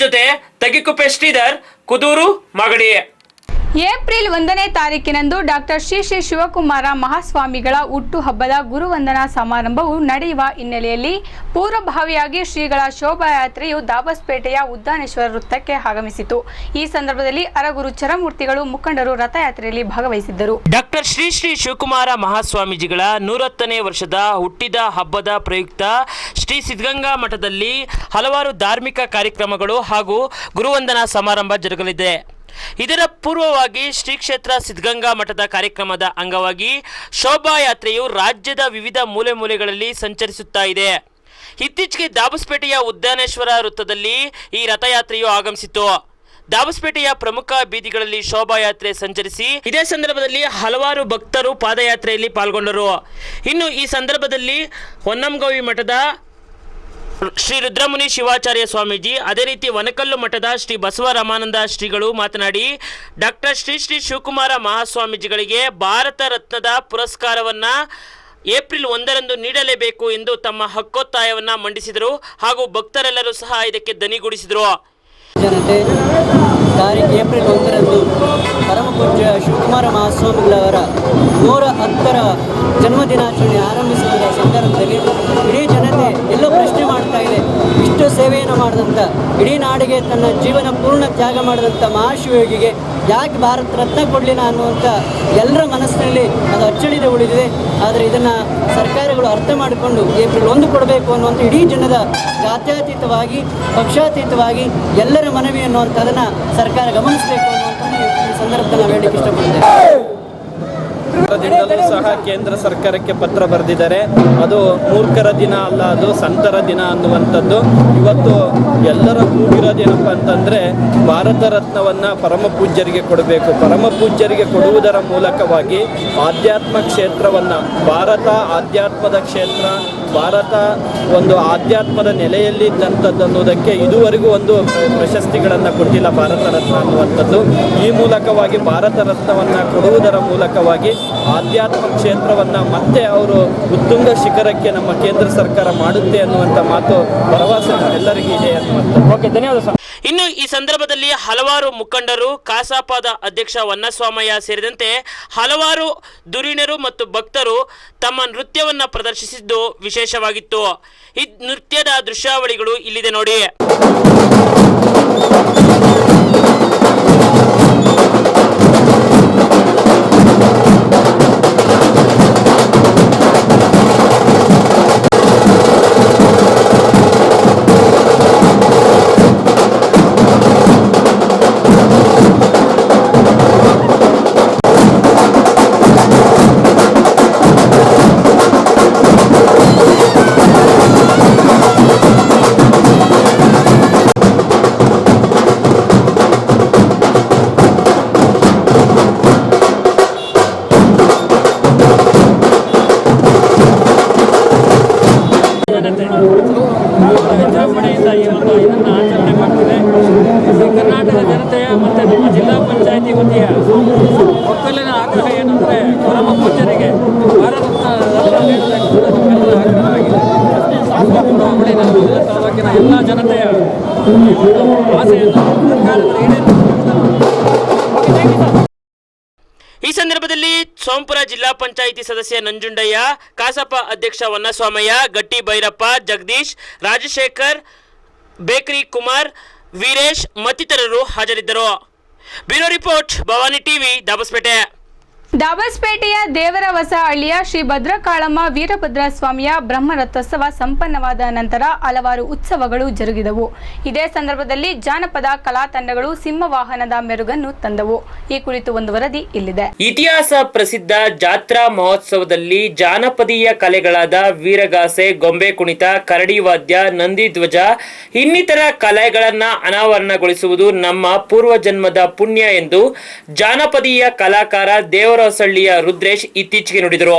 ಜೊತೆ ತಗಿಕುಪ್ಪೆ ಶ್ರೀಧರ್, ಕುದೂರು, ಮಾಗಡಿ. ಏಪ್ರಿಲ್ 1ನೇ ತಾರೀಕಿನಂದು ಡಾಕ್ಟರ್ ಶ್ರೀ ಶ್ರೀ ಶಿವಕುಮಾರ ಮಹಾಸ್ವಾಮಿಗಳ ಹುಟ್ಟುಹಬ್ಬದ ಗುರುವಂದನಾ ಸಮಾರಂಭವು ನಡೆಯುವ ಹಿನ್ನೆಲೆಯಲ್ಲಿ ಪೂರ್ವಭಾವಿಯಾಗಿ ಶ್ರೀಗಳ ಶೋಭಾಯಾತ್ರೆಯು ದಾಬಸ್ಪೇಟೆಯ ಉದ್ದಾನೇಶ್ವರ ವೃತ್ತಕ್ಕೆ ಆಗಮಿಸಿತು. ಈ ಸಂದರ್ಭದಲ್ಲಿ ಅರಗುರು ಚರಮೂರ್ತಿಗಳು ಮುಖಂಡರು ರಥಯಾತ್ರೆಯಲ್ಲಿ ಭಾಗವಹಿಸಿದ್ದರು. ಡಾಕ್ಟರ್ ಶ್ರೀ ಶ್ರೀ ಶಿವಕುಮಾರ ಮಹಾಸ್ವಾಮೀಜಿಗಳ 110ನೇ ವರ್ಷದ ಹುಟ್ಟಿದ ಹಬ್ಬದ ಪ್ರಯುಕ್ತ ಶ್ರೀ ಸಿದ್ಧಗಂಗಾ ಮಠದಲ್ಲಿ ಹಲವಾರು ಧಾರ್ಮಿಕ ಕಾರ್ಯಕ್ರಮಗಳು ಹಾಗೂ ಗುರುವಂದನಾ ಸಮಾರಂಭ ಜರುಗಲಿದೆ. ಇದರ ಪೂರ್ವವಾಗಿ ಶ್ರೀ ಕ್ಷೇತ್ರ ಸಿದ್ಧಗಂಗಾ ಮಠದ ಕಾರ್ಯಕ್ರಮದ ಅಂಗವಾಗಿ ಶೋಭಾಯಾತ್ರೆಯು ರಾಜ್ಯದ ವಿವಿಧ ಮೂಲೆ ಮೂಲೆಗಳಲ್ಲಿ ಸಂಚರಿಸುತ್ತಾ ಇದೆ. ಇತ್ತೀಚೆಗೆ ದಾಬಸ್ಪೇಟೆಯ ಉದ್ದಾನೇಶ್ವರ ವೃತ್ತದಲ್ಲಿ ಈ ರಥಯಾತ್ರೆಯು ಆಗಮಿಸಿತು. ದಾಬಸ್ಪೇಟೆಯ ಪ್ರಮುಖ ಬೀದಿಗಳಲ್ಲಿ ಶೋಭಾಯಾತ್ರೆ ಸಂಚರಿಸಿ ಇದೇ ಸಂದರ್ಭದಲ್ಲಿ ಹಲವಾರು ಭಕ್ತರು ಪಾದಯಾತ್ರೆಯಲ್ಲಿ ಪಾಲ್ಗೊಂಡರು. ಇನ್ನು ಈ ಸಂದರ್ಭದಲ್ಲಿ ಹೊನ್ನಂಗವಿ ಮಠದ ಶ್ರೀ ರುದ್ರಮುನಿ ಶಿವಾಚಾರ್ಯ ಸ್ವಾಮೀಜಿ, ಅದೇ ರೀತಿ ವನಕಲ್ಲು ಮಠದ ಶ್ರೀ ಬಸವರಾಮಾನಂದ ಶ್ರೀಗಳು ಮಾತನಾಡಿ ಡಾಕ್ಟರ್ ಶ್ರೀ ಶ್ರೀ ಶಿವಕುಮಾರ ಮಹಾಸ್ವಾಮೀಜಿಗಳಿಗೆ ಭಾರತ ರತ್ನದ ಪುರಸ್ಕಾರವನ್ನು ಏಪ್ರಿಲ್ 1ರಂದು ನೀಡಲೇಬೇಕು ಎಂದು ತಮ್ಮ ಹಕ್ಕೊತ್ತಾಯವನ್ನು ಮಂಡಿಸಿದರು. ಹಾಗೂ ಭಕ್ತರೆಲ್ಲರೂ ಸಹ ಇದಕ್ಕೆ ದನಿಗೂಡಿಸಿದರು. ಜನತೆ ತಾರೀಕು ಏಪ್ರಿಲ್ 1ರಂದು ಪರಮಪೂಜ್ಯ ಶಿವಕುಮಾರ ಮಹಾಸ್ವಾಮಿಗಳವರ 110ರ ಜನ್ಮದಿನಾಚರಣೆ ಆರಂಭಿಸುವ ಸಂದರ್ಭದಲ್ಲಿ ಇಡೀ ಜನತೆ ಎಲ್ಲೋ ಪ್ರಶ್ನೆ ಮಾಡ್ತಾ ಇದೆ, ಇಷ್ಟು ಸೇವೆಯನ್ನು ಮಾಡಿದಂಥ ಇಡೀ ನಾಡಿಗೆ ತನ್ನ ಜೀವನ ಪೂರ್ಣ ತ್ಯಾಗ ಮಾಡಿದಂಥ ಮಹಾಶಿವಯೋಗಿಗೆ ಯಾಕೆ ಭಾರತ ರತ್ನ ಕೊಡಲಿಲ್ಲ ಅನ್ನುವಂಥ ಎಲ್ಲರ ಮನಸ್ಸಿನಲ್ಲಿ ಅದು ಅಚ್ಚಳಿದೆ ಉಳಿದಿದೆ. ಆದರೆ ಇದನ್ನು ಸರ್ಕಾರಗಳು ಅರ್ಥ ಮಾಡಿಕೊಂಡು ಏಪ್ರಿಲ್ 1 ಕೊಡಬೇಕು ಅನ್ನುವಂಥ ಇಡೀ ಜನದ ಜಾತ್ಯತೀತವಾಗಿ ಪಕ್ಷಾತೀತವಾಗಿ ಎಲ್ಲರ ಮನವಿ ಅನ್ನುವಂಥದ್ದನ್ನು ಸರ್ಕಾರ ಗಮನಿಸಬೇಕು ಅನ್ನುವಂಥದ್ದು ಈ ಸಂದರ್ಭದಲ್ಲಿ ನಾವು ಹೇಳಲಿಕ್ಕೆ ಇಷ್ಟಪಡ್ತೇವೆ. ದಿನದಲ್ಲೂ ಸಹ ಕೇಂದ್ರ ಸರ್ಕಾರಕ್ಕೆ ಪತ್ರ ಬರೆದಿದ್ದಾರೆ. ಅದು ಮೂರ್ಖರ ದಿನ ಅಲ್ಲ, ಅದು ಸಂತರ ದಿನ ಅನ್ನುವಂಥದ್ದು. ಇವತ್ತು ಎಲ್ಲರ ಕೂಗಿರೋದೇನಪ್ಪ ಅಂತಂದರೆ ಭಾರತ ರತ್ನವನ್ನು ಪರಮ ಪೂಜ್ಯರಿಗೆ ಕೊಡಬೇಕು. ಪರಮ ಪೂಜ್ಯರಿಗೆ ಕೊಡುವುದರ ಮೂಲಕವಾಗಿ ಆಧ್ಯಾತ್ಮ ಕ್ಷೇತ್ರವನ್ನು, ಭಾರತ ಆಧ್ಯಾತ್ಮದ ಕ್ಷೇತ್ರ, ಭಾರತ ಒಂದು ಆಧ್ಯಾತ್ಮದ ನೆಲೆಯಲ್ಲಿ ಇದ್ದಂಥದ್ದು ಅನ್ನೋದಕ್ಕೆ ಇದುವರೆಗೂ ಒಂದು ಪ್ರಶಸ್ತಿಗಳನ್ನು ಕೊಟ್ಟಿಲ್ಲ ಭಾರತ ರತ್ನ ಅನ್ನುವಂಥದ್ದು. ಈ ಮೂಲಕವಾಗಿ ಭಾರತ ರತ್ನವನ್ನು ಕೊಡುವುದರ ಮೂಲಕವಾಗಿ ಆಧ್ಯಾತ್ಮ ಕ್ಷೇತ್ರವನ್ನು ಮತ್ತೆ ಅವರು ಉತ್ತುಂಗ ಶಿಖರಕ್ಕೆ ನಮ್ಮ ಕೇಂದ್ರ ಸರ್ಕಾರ ಮಾಡುತ್ತೆ ಅನ್ನುವಂಥ ಮಾತು ಭರವಸೆ ಎಲ್ಲರಿಗೂ ಇದೆ ಅನ್ನುವಂಥದ್ದು. ಓಕೆ, ಧನ್ಯವಾದ ಸರ್. ಇನ್ನು ಈ ಸಂದರ್ಭದಲ್ಲಿ ಹಲವಾರು ಮುಖಂಡರು, ಕಸಾಪದ ಅಧ್ಯಕ್ಷ ವನ್ನಸ್ವಾಮಯ್ಯ ಸೇರಿದಂತೆ ಹಲವಾರು ಧುರೀಣರು ಮತ್ತು ಭಕ್ತರು ತಮ್ಮ ನೃತ್ಯವನ್ನು ಪ್ರದರ್ಶಿಸಿದ್ದು ವಿಶೇಷವಾಗಿತ್ತು. ಈ ನೃತ್ಯದ ದೃಶ್ಯಾವಳಿಗಳು ಇಲ್ಲಿದೆ ನೋಡಿ. ವಿಜೃಂಭಣೆಯಿಂದ ಈ ಒಂದು ಇದನ್ನು ಆಚರಣೆ ಮಾಡ್ತಿದೆ. ಕರ್ನಾಟಕದ ಜನತೆಯ ಮತ್ತು ನಮ್ಮ ಜಿಲ್ಲಾ ಪಂಚಾಯತಿ ವತಿಯ ಒಕ್ಕಲಿನ ಆಗ್ರಹ ಏನಂದರೆ ಪರಮ ಪೂಜ್ಯರಿಗೆ ಭಾರತ ನಮ್ಮೆಲ್ಲರ ಆಗ್ರಹವಾಗಿದೆ. ಹೋಬಳಿ ನಮ್ಮ ತಾಲೂಕಿನ ಎಲ್ಲ ಜನತೆಯ ಆಸೆಯನ್ನು ಸರ್ಕಾರದ ಈ ಸಂದರ್ಭದಲ್ಲಿ ಸೋಂಪುರ ಜಿಲ್ಲಾ ಪಂಚಾಯಿತಿ ಸದಸ್ಯ ನಂಜುಂಡಯ್ಯ, ಕಸಾಪ ಅಧ್ಯಕ್ಷ ವನ್ನಸ್ವಾಮಯ್ಯ, ಗಟ್ಟಿ ಭೈರಪ್ಪ, ಜಗದೀಶ್, ರಾಜಶೇಖರ್, ಬೇಕರಿ ಕುಮಾರ್, ವೀರೇಶ್ ಮತ್ತಿತರರು ಹಾಜರಿದ್ದರು. Bureau report, Bhavani TV, Dabaspete. ದಾಬಸ್ಪೇಟೆಯ ದೇವರ ಹೊಸಹಳ್ಳಿಯ ಶ್ರೀ ಭದ್ರಕಾಳಮ್ಮ ವೀರಭದ್ರ ಸ್ವಾಮಿಯ ಬ್ರಹ್ಮರಥೋತ್ಸವ ಸಂಪನ್ನವಾದ ನಂತರ ಹಲವಾರು ಉತ್ಸವಗಳು ಜರುಗಿದವು. ಇದೇ ಸಂದರ್ಭದಲ್ಲಿ ಜಾನಪದ ಕಲಾ ತಂಡಗಳು ಸಿಂಹವಾಹನದ ಮೆರುಗನ್ನು ತಂದವು. ಈ ಕುರಿತು ಒಂದು ವರದಿ ಇಲ್ಲಿದೆ. ಇತಿಹಾಸ ಪ್ರಸಿದ್ಧ ಜಾತ್ರಾ ಮಹೋತ್ಸವದಲ್ಲಿ ಜಾನಪದೀಯ ಕಲೆಗಳಾದ ವೀರಗಾಸೆ, ಗೊಂಬೆ ಕುಣಿತ, ಕರಡಿ ವಾದ್ಯ, ನಂದಿ ಧ್ವಜ ಇನ್ನಿತರ ಕಲೆಗಳನ್ನ ಅನಾವರಣಗೊಳಿಸುವುದು ನಮ್ಮ ಪೂರ್ವಜನ್ಮದ ಪುಣ್ಯ ಎಂದು ಜಾನಪದೀಯ ಕಲಾಕಾರ ದೇವರ ಹೊಸಹಳ್ಳಿಯ ರುದ್ರೇಶ್ ಇತ್ತೀಚೆಗೆ ನುಡಿದರು.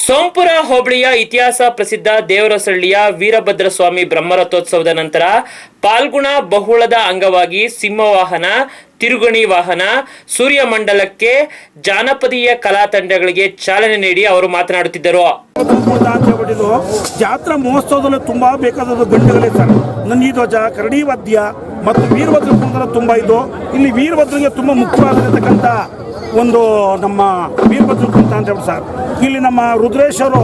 ಸೋಂಪುರ ಹೋಬಳಿಯ ಇತಿಹಾಸ ಪ್ರಸಿದ್ಧ ದೇವರಹೊಸಹಳ್ಳಿಯ ವೀರಭದ್ರ ಸ್ವಾಮಿ ಬ್ರಹ್ಮರಥೋತ್ಸವದ ನಂತರ ಪಾಲ್ಗುಣ ಬಹುಳದ ಅಂಗವಾಗಿ ಸಿಂಹವಾಹನ, ತಿರುಗಣಿ ವಾಹನ, ಸೂರ್ಯಮಂಡಲಕ್ಕೆ ಜಾನಪದೀಯ ಕಲಾ ತಂಡಗಳಿಗೆ ಚಾಲನೆ ನೀಡಿ ಅವರು ಮಾತನಾಡುತ್ತಿದ್ದರು. ಜಾತ್ರಾ ಮಹೋತ್ಸವದಲ್ಲಿ ತುಂಬಾ ಬೇಕಾದ ಗಂಟೆಗಳೇ ಸರ್. ನಂದಿಧ್ವಜ, ಕರಡಿ ವಾದ್ಯ ಮತ್ತು ವೀರಭದ್ರ ಕುಣಿತ ತುಂಬ ಇದ್ದು ಇಲ್ಲಿ ವೀರಭದ್ರಿಗೆ ತುಂಬ ಮುಖ್ಯವಾಗಿರತಕ್ಕಂಥ ಒಂದು ನಮ್ಮ ವೀರಭದ್ರ ಕುಣಿತ ಅಂತ ಹೇಳಿ ಸರ್. ಇಲ್ಲಿ ನಮ್ಮ ರುದ್ರೇಶ್ವರು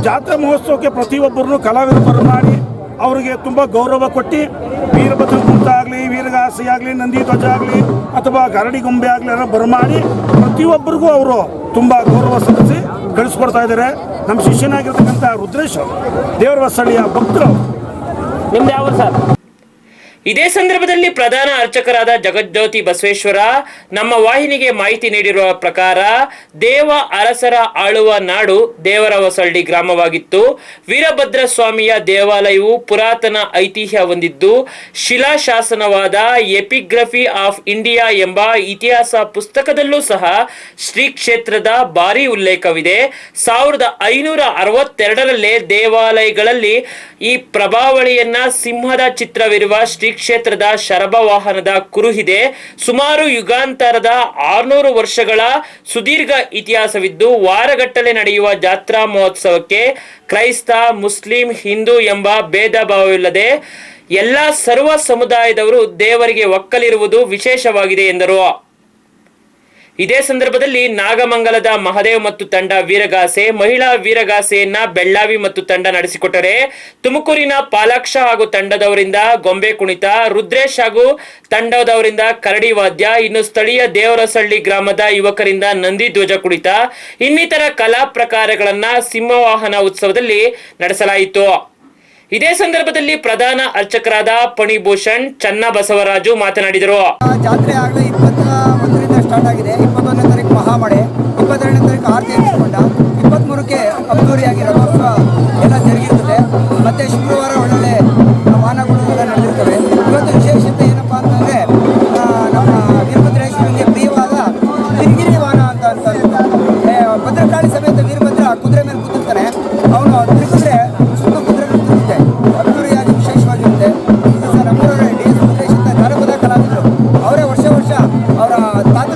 ಜಾತ್ರಾ ಮಹೋತ್ಸವಕ್ಕೆ ಪ್ರತಿಯೊಬ್ಬರನ್ನು ಕಲಾವಿದರು ಬರಮಾಡಿ ಅವರಿಗೆ ತುಂಬ ಗೌರವ ಕೊಟ್ಟು ವೀರಭದ್ರ ಕುಣಿತ ಆಗಲಿ, ವೀರಗಾಸೆ ಆಗಲಿ, ನಂದಿಧ್ವಜ ಆಗಲಿ ಅಥವಾ ಗರಡಿ ಗೊಂಬೆ ಆಗಲಿ ಎಲ್ಲ ಬರಮಾಡಿ ಪ್ರತಿಯೊಬ್ಬರಿಗೂ ಅವರು ತುಂಬ ಗೌರವ ಸಲ್ಲಿಸಿ ಕಳಿಸ್ಕೊಡ್ತಾ ಇದ್ದಾರೆ. ನಮ್ಮ ಶಿಷ್ಯನಾಗಿರ್ತಕ್ಕಂಥ ರುದ್ರೇಶ್ ದೇವರ ಹೊಸಳ್ಳಿಯ ಭಕ್ತರು. ನಿಮ್ದು ಯಾವ ಸರ್? ಇದೇ ಸಂದರ್ಭದಲ್ಲಿ ಪ್ರಧಾನ ಅರ್ಚಕರಾದ ಜಗಜ್ಯೋತಿ ಬಸವೇಶ್ವರ ನಮ್ಮ ವಾಹಿನಿಗೆ ಮಾಹಿತಿ ನೀಡಿರುವ ಪ್ರಕಾರ ದೇವ ಅರಸರ ಆಳುವ ನಾಡು ದೇವರ ಹೊಸಳ್ಳಿ ಗ್ರಾಮವಾಗಿತ್ತು. ವೀರಭದ್ರ ಸ್ವಾಮಿಯ ದೇವಾಲಯವು ಪುರಾತನ ಐತಿಹ್ಯ ಹೊಂದಿದ್ದು ಶಿಲಾಶಾಸನವಾದ ಎಪಿಗ್ರಫಿ ಆಫ್ ಇಂಡಿಯಾ ಎಂಬ ಇತಿಹಾಸ ಪುಸ್ತಕದಲ್ಲೂ ಸಹ ಶ್ರೀ ಕ್ಷೇತ್ರದ ಭಾರಿ ಉಲ್ಲೇಖವಿದೆ. 1562ರಲ್ಲೇ ದೇವಾಲಯಗಳಲ್ಲಿ ಈ ಪ್ರಭಾವಳಿಯನ್ನ ಸಿಂಹದ ಚಿತ್ರವಿರುವ ಶ್ರೀ ಕ್ಷೇತ್ರದ ಶರಭ ವಾಹನದ ಕುರುಹಿದೆ. ಸುಮಾರು ಯುಗಾಂತರದ 600 ವರ್ಷಗಳ ಸುದೀರ್ಘ ಇತಿಹಾಸವಿದ್ದು ವಾರಗಟ್ಟಲೆ ನಡೆಯುವ ಜಾತ್ರಾ ಮಹೋತ್ಸವಕ್ಕೆ ಕ್ರೈಸ್ತ, ಮುಸ್ಲಿಂ, ಹಿಂದೂ ಎಂಬ ಭೇದ ಭಾವವಿಲ್ಲದೆ ಎಲ್ಲ ಸರ್ವ ಸಮುದಾಯದವರು ದೇವರಿಗೆ ಒಕ್ಕಲಿರುವುದು ವಿಶೇಷವಾಗಿದೆ ಎಂದರು. ಇದೇ ಸಂದರ್ಭದಲ್ಲಿ ನಾಗಮಂಗಲದ ಮಹದೇವ್ ಮತ್ತು ತಂಡ ವೀರಗಾಸೆ, ಮಹಿಳಾ ವೀರಗಾಸೆಯನ್ನ ಬೆಳ್ಳಾವಿ ಮತ್ತು ತಂಡ ನಡೆಸಿಕೊಟ್ಟರೆ, ತುಮಕೂರಿನ ಪಾಲಾಕ್ಷ ಹಾಗೂ ತಂಡದವರಿಂದ ಗೊಂಬೆ ಕುಣಿತ, ರುದ್ರೇಶ್ ಹಾಗೂ ತಂಡದವರಿಂದ ಕರಡಿ ವಾದ್ಯ, ಇನ್ನು ಸ್ಥಳೀಯ ದೇವರಸಳ್ಳಿ ಗ್ರಾಮದ ಯುವಕರಿಂದ ನಂದಿ ಧ್ವಜ ಕುಣಿತ ಇನ್ನಿತರ ಕಲಾ ಪ್ರಕಾರಗಳನ್ನ ಸಿಂಹವಾಹನ ಉತ್ಸವದಲ್ಲಿ ನಡೆಸಲಾಯಿತು. ಇದೇ ಸಂದರ್ಭದಲ್ಲಿ ಪ್ರಧಾನ ಅರ್ಚಕರಾದ ಫಣಿಭೂಷಣ್ ಚನ್ನಬಸವರಾಜು ಮಾತನಾಡಿದರು. ಜಾತ್ರೆ ಆಗಲೇ 21ರಿಂದ ಸ್ಟಾರ್ಟ್ ಆಗಿದೆ. 21ನೇ ತಾರೀಕು ಮಹಾಮಳೆ, 22ನೇ ತಾರೀಕು ಆರತಿ ಎಬ್ಬಿಸಿಕೊಂಡ, 23ಕ್ಕೆ ಅದ್ದೂರಿಯಾಗಿ ರಥೋತ್ಸವ ಎಲ್ಲ ಜರುಗಿರ್ತದೆ. ಮತ್ತು ಶುಕ್ರವಾರ ಒಳ್ಳೊಳ್ಳೆ ವಾಹನಗಳು ಎಲ್ಲ ನಡೆದಿರ್ತವೆ. ಇವತ್ತು ವಿಶೇಷತೆ ಏನಪ್ಪ ಅಂತಂದರೆ ನಮ್ಮ ವೀರಭದ್ರೇಶ್ವರನಿಗೆ ಪ್ರಿಯವಾದ ಗಿರಿಗಿರಿ ವಾಹನ ಅಂತ ಭದ್ರಕಾಳಿ ಸಮೇತ ವೀರಭದ್ರ ಕುದುರೆ ಮೇಲೆ ಕೂತಿರ್ತಾನೆ. ಅವನು ತಿರುಗಿದ್ರೆ ಸುತ್ತ ಕುದುರೆ ತಿರುಗುತ್ತೆ, ಅದ್ದೂರಿಯಾಗಿ ವಿಶೇಷವಾಗಿರುತ್ತೆ. ಇದು ಸರ್ ನಮ್ಮೂರ DS ರುದ್ರೇಶಿಂದ ಜಾನಪದ ಕಲಾವಿದರು, ಅವರೇ ವರ್ಷ ಅವರ ತಾತ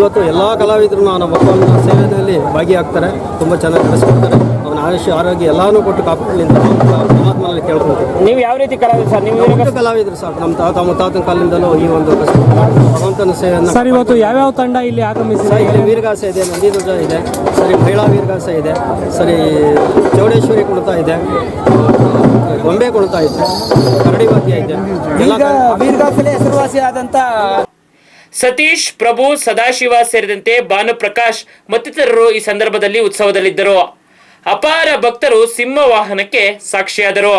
ಇವತ್ತು ಎಲ್ಲ ಕಲಾವಿದರು ನಮ್ಮ ಮಕ್ಕಳ ಸೇವೆಯಲ್ಲಿ ಭಾಗಿಯಾಗ್ತಾರೆ. ತುಂಬ ಚೆನ್ನಾಗಿ ನಡೆಸ್ಕೊಡ್ತಾರೆ. ಅವನ ಆಯುಷ್ಯ ಆರೋಗ್ಯ ಎಲ್ಲಾನು ಕೊಟ್ಟು ಕಾಪಾಡಲಿಂದ ಪರಮಾತ್ಮನಲ್ಲಿ ಕೇಳ್ಕೊಳ್ತೀವಿ. ನೀವು ಯಾವ ರೀತಿ ಕಲಾವಿದ್ರು ಸರ್? ನೀವು ಕಲಾವಿದರು ಸರ್. ನಮ್ಮ ಮುತ್ತಾತನ ಕಾಲದಿಂದಲೂ ಈ ಒಂದು ಭಗವಂತನ ಸೇವೆಯನ್ನು ಸರ್. ಇವತ್ತು ಯಾವ್ಯಾವ ತಂಡ ಇಲ್ಲಿ ಆಗಮಿಸಿದೆ? ಇಲ್ಲಿ ವೀರಗಾಸೆ ಇದೆ, ನಂದಿಧ್ವಜ ಇದೆ, ಸರಿ ಮಹಿಳಾ ವೀರಗಾಸೆ ಇದೆ, ಸರಿ ಚೌಡೇಶ್ವರಿ ಕುಣಿತ ಇದೆ, ಗೊಂಬೆ ಕುಣಿತ ಇದೆ, ಕರಡಿ ವಾದ್ಯ ಇದೆ. ವೀರಗಾಸೆಲೆ ಹೆಸರುವಾಸಿಯಾದಂಥ ಸತೀಶ್, ಪ್ರಭು, ಸದಾಶಿವ ಸೇರಿದಂತೆ ಭಾನುಪ್ರಕಾಶ್ ಮತ್ತಿತರರು ಈ ಸಂದರ್ಭದಲ್ಲಿ ಉತ್ಸವದಲ್ಲಿದ್ದರು. ಅಪಾರ ಭಕ್ತರು ಸಿಂಹ ವಾಹನಕ್ಕೆ ಸಾಕ್ಷಿಯಾದರು.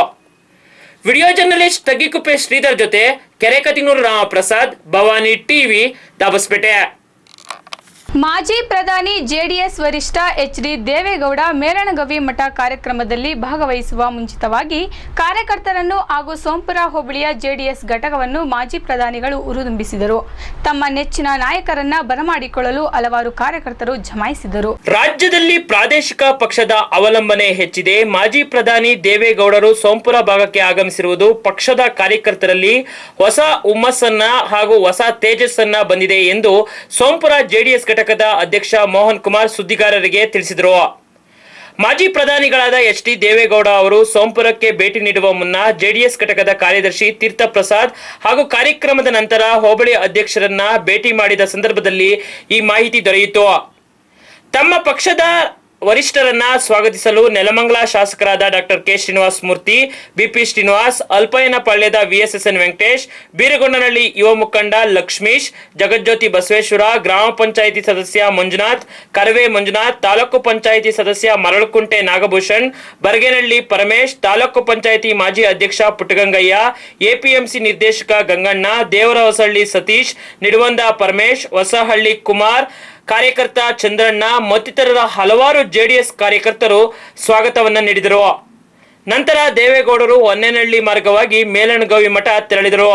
ವಿಡಿಯೋ ಜರ್ನಲಿಸ್ಟ್ ತಗ್ಗಿಕುಪ್ಪೆ ಶ್ರೀಧರ್ ಜೊತೆ ಕೆರೆಕತಿನೂರು ರಾಮಪ್ರಸಾದ್, ಭವಾನಿ ಟಿವಿ, ದಾಬಸ್ಪೇಟೆ. ಮಾಜಿ ಪ್ರಧಾನಿ ಜೆಡಿಎಸ್ ವರಿಷ್ಠ HD ದೇವೇಗೌಡ ಮೇರಣಗವಿ ಮಠ ಕಾರ್ಯಕ್ರಮದಲ್ಲಿ ಭಾಗವಹಿಸುವ ಮುಂಚಿತವಾಗಿ ಕಾರ್ಯಕರ್ತರನ್ನು ಹಾಗೂ ಸೋಂಪುರ ಹೋಬಳಿಯ ಜೆಡಿಎಸ್ ಘಟಕವನ್ನು ಮಾಜಿ ಪ್ರಧಾನಿಗಳು ಹುರಿದುಂಬಿಸಿದರು. ತಮ್ಮ ನೆಚ್ಚಿನ ನಾಯಕರನ್ನ ಬರಮಾಡಿಕೊಳ್ಳಲು ಹಲವಾರು ಕಾರ್ಯಕರ್ತರು ಜಮಾಯಿಸಿದರು. ರಾಜ್ಯದಲ್ಲಿ ಪ್ರಾದೇಶಿಕ ಪಕ್ಷದ ಅವಲಂಬನೆ ಹೆಚ್ಚಿದೆ. ಮಾಜಿ ಪ್ರಧಾನಿ ದೇವೇಗೌಡರು ಸೋಂಪುರ ಭಾಗಕ್ಕೆ ಆಗಮಿಸಿರುವುದು ಪಕ್ಷದ ಕಾರ್ಯಕರ್ತರಲ್ಲಿ ಹೊಸ ಹುಮ್ಮಸ್ಸನ್ನ ಹಾಗೂ ಹೊಸ ತೇಜಸ್ಸನ್ನ ಬಂದಿದೆ ಎಂದು ಸೋಂಪುರ ಜೆಡಿಎಸ್ ಘಟಕದ ಅಧ್ಯಕ್ಷ ಮೋಹನ್ ಕುಮಾರ್ ಸುದ್ದಿಗಾರರಿಗೆ ತಿಳಿಸಿದರು. ಮಾಜಿ ಪ್ರಧಾನಿಗಳಾದ ಎಚ್.ಡಿ. ದೇವೇಗೌಡ ಅವರು ಸೋಂಪುರಕ್ಕೆ ಭೇಟಿ ನೀಡುವ ಮುನ್ನ ಜೆಡಿಎಸ್ ಘಟಕದ ಕಾರ್ಯದರ್ಶಿ ತೀರ್ಥ ಪ್ರಸಾದ್ ಹಾಗೂ ಕಾರ್ಯಕ್ರಮದ ನಂತರ ಹೋಬಳಿ ಅಧ್ಯಕ್ಷರನ್ನ ಭೇಟಿ ಮಾಡಿದ ಸಂದರ್ಭದಲ್ಲಿ ಈ ಮಾಹಿತಿ ದೊರೆಯಿತು. ತಮ್ಮ ಪಕ್ಷದ ವರಿಷ್ಠರನ್ನ ಸ್ವಾಗತಿಸಲು ನೆಲಮಂಗಲ ಶಾಸಕರಾದ doctor K. Srinivasa Murthy, BP Srinivas, ಅಲ್ಪಯ್ಯನಪಾಳ್ಯದ VSSN Venkatesh, Biragondanahalli ಯುವ ಮುಖಂಡ ಲಕ್ಷ್ಮೀಶ್, ಜಗಜ್ಯೋತಿ ಬಸವೇಶ್ವರ, ಗ್ರಾಮ ಪಂಚಾಯಿತಿ ಸದಸ್ಯ ಮಂಜುನಾಥ್, ಕರವೇ ಮಂಜುನಾಥ್, ತಾಲೂಕು ಪಂಚಾಯಿತಿ ಸದಸ್ಯ ಮರಳಕುಂಟೆ ನಾಗಭೂಷಣ್, ಬರಗೇನಹಳ್ಳಿ ಪರಮೇಶ್, ತಾಲೂಕು ಪಂಚಾಯಿತಿ ಮಾಜಿ ಅಧ್ಯಕ್ಷ ಪುಟ್ಟಗಂಗಯ್ಯ, ಎಪಿಎಂಸಿ ನಿರ್ದೇಶಕ ಗಂಗಣ್ಣ, ದೇವರಹೊಸಹಳ್ಳಿ ಸತೀಶ್, ನಿಡುವಂದ ಪರಮೇಶ್, ಹೊಸಹಳ್ಳಿ ಕುಮಾರ್, ಕಾರ್ಯಕರ್ತ ಚಂದ್ರಣ್ಣ ಮತ್ತಿತರರ ಹಲವಾರು ಜೆಡಿಎಸ್ ಕಾರ್ಯಕರ್ತರು ಸ್ವಾಗತವನ್ನ ನೀಡಿದರು. ನಂತರ ದೇವೇಗೌಡರು ಹೊನ್ನೇನಹಳ್ಳಿ ಮಾರ್ಗವಾಗಿ ಮೇಲಣಗವಿ ಮಠ ತೆರಳಿದರು.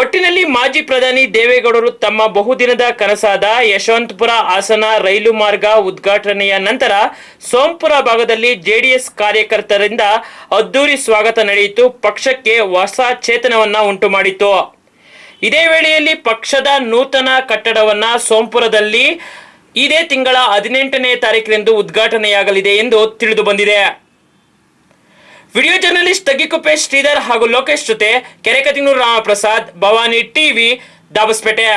ಒಟ್ಟಿನಲ್ಲಿ ಮಾಜಿ ಪ್ರಧಾನಿ ದೇವೇಗೌಡರು ತಮ್ಮ ಬಹುದಿನದ ಕನಸಾದ ಯಶವಂತಪುರ ಹಾಸನ ರೈಲು ಮಾರ್ಗ ಉದ್ಘಾಟನೆಯ ನಂತರ ಸೋಂಪುರ ಭಾಗದಲ್ಲಿ ಜೆಡಿಎಸ್ ಕಾರ್ಯಕರ್ತರಿಂದ ಅದ್ದೂರಿ ಸ್ವಾಗತ ನಡೆಯಿತು. ಪಕ್ಷಕ್ಕೆ ಹೊಸ ಚೇತನವನ್ನ ಉಂಟು ಮಾಡಿತು. ಇದೇ ವೇಳೆಯಲ್ಲಿ ಪಕ್ಷದ ನೂತನ ಕಟ್ಟಡವನ್ನ ಸೋಂಪುರದಲ್ಲಿ ಇದೇ ತಿಂಗಳ 18ನೇ ತಾರೀಕಿನಂದು ಉದ್ಘಾಟನೆಯಾಗಲಿದೆ ಎಂದು ತಿಳಿದು ಬಂದಿದೆ. ವಿಡಿಯೋ ಜರ್ನಲಿಸ್ಟ್ ತಗ್ಗಿಕುಪ್ಪೆ ಶ್ರೀಧರ್ ಹಾಗೂ ಲೋಕೇಶ್ ಜೊತೆ ಕೆರೆಕತಿನೂರು ರಾಮಪ್ರಸಾದ್, ಭವಾನಿ ಟಿವಿ, ದಾಬಸ್ಪೇಟೆ.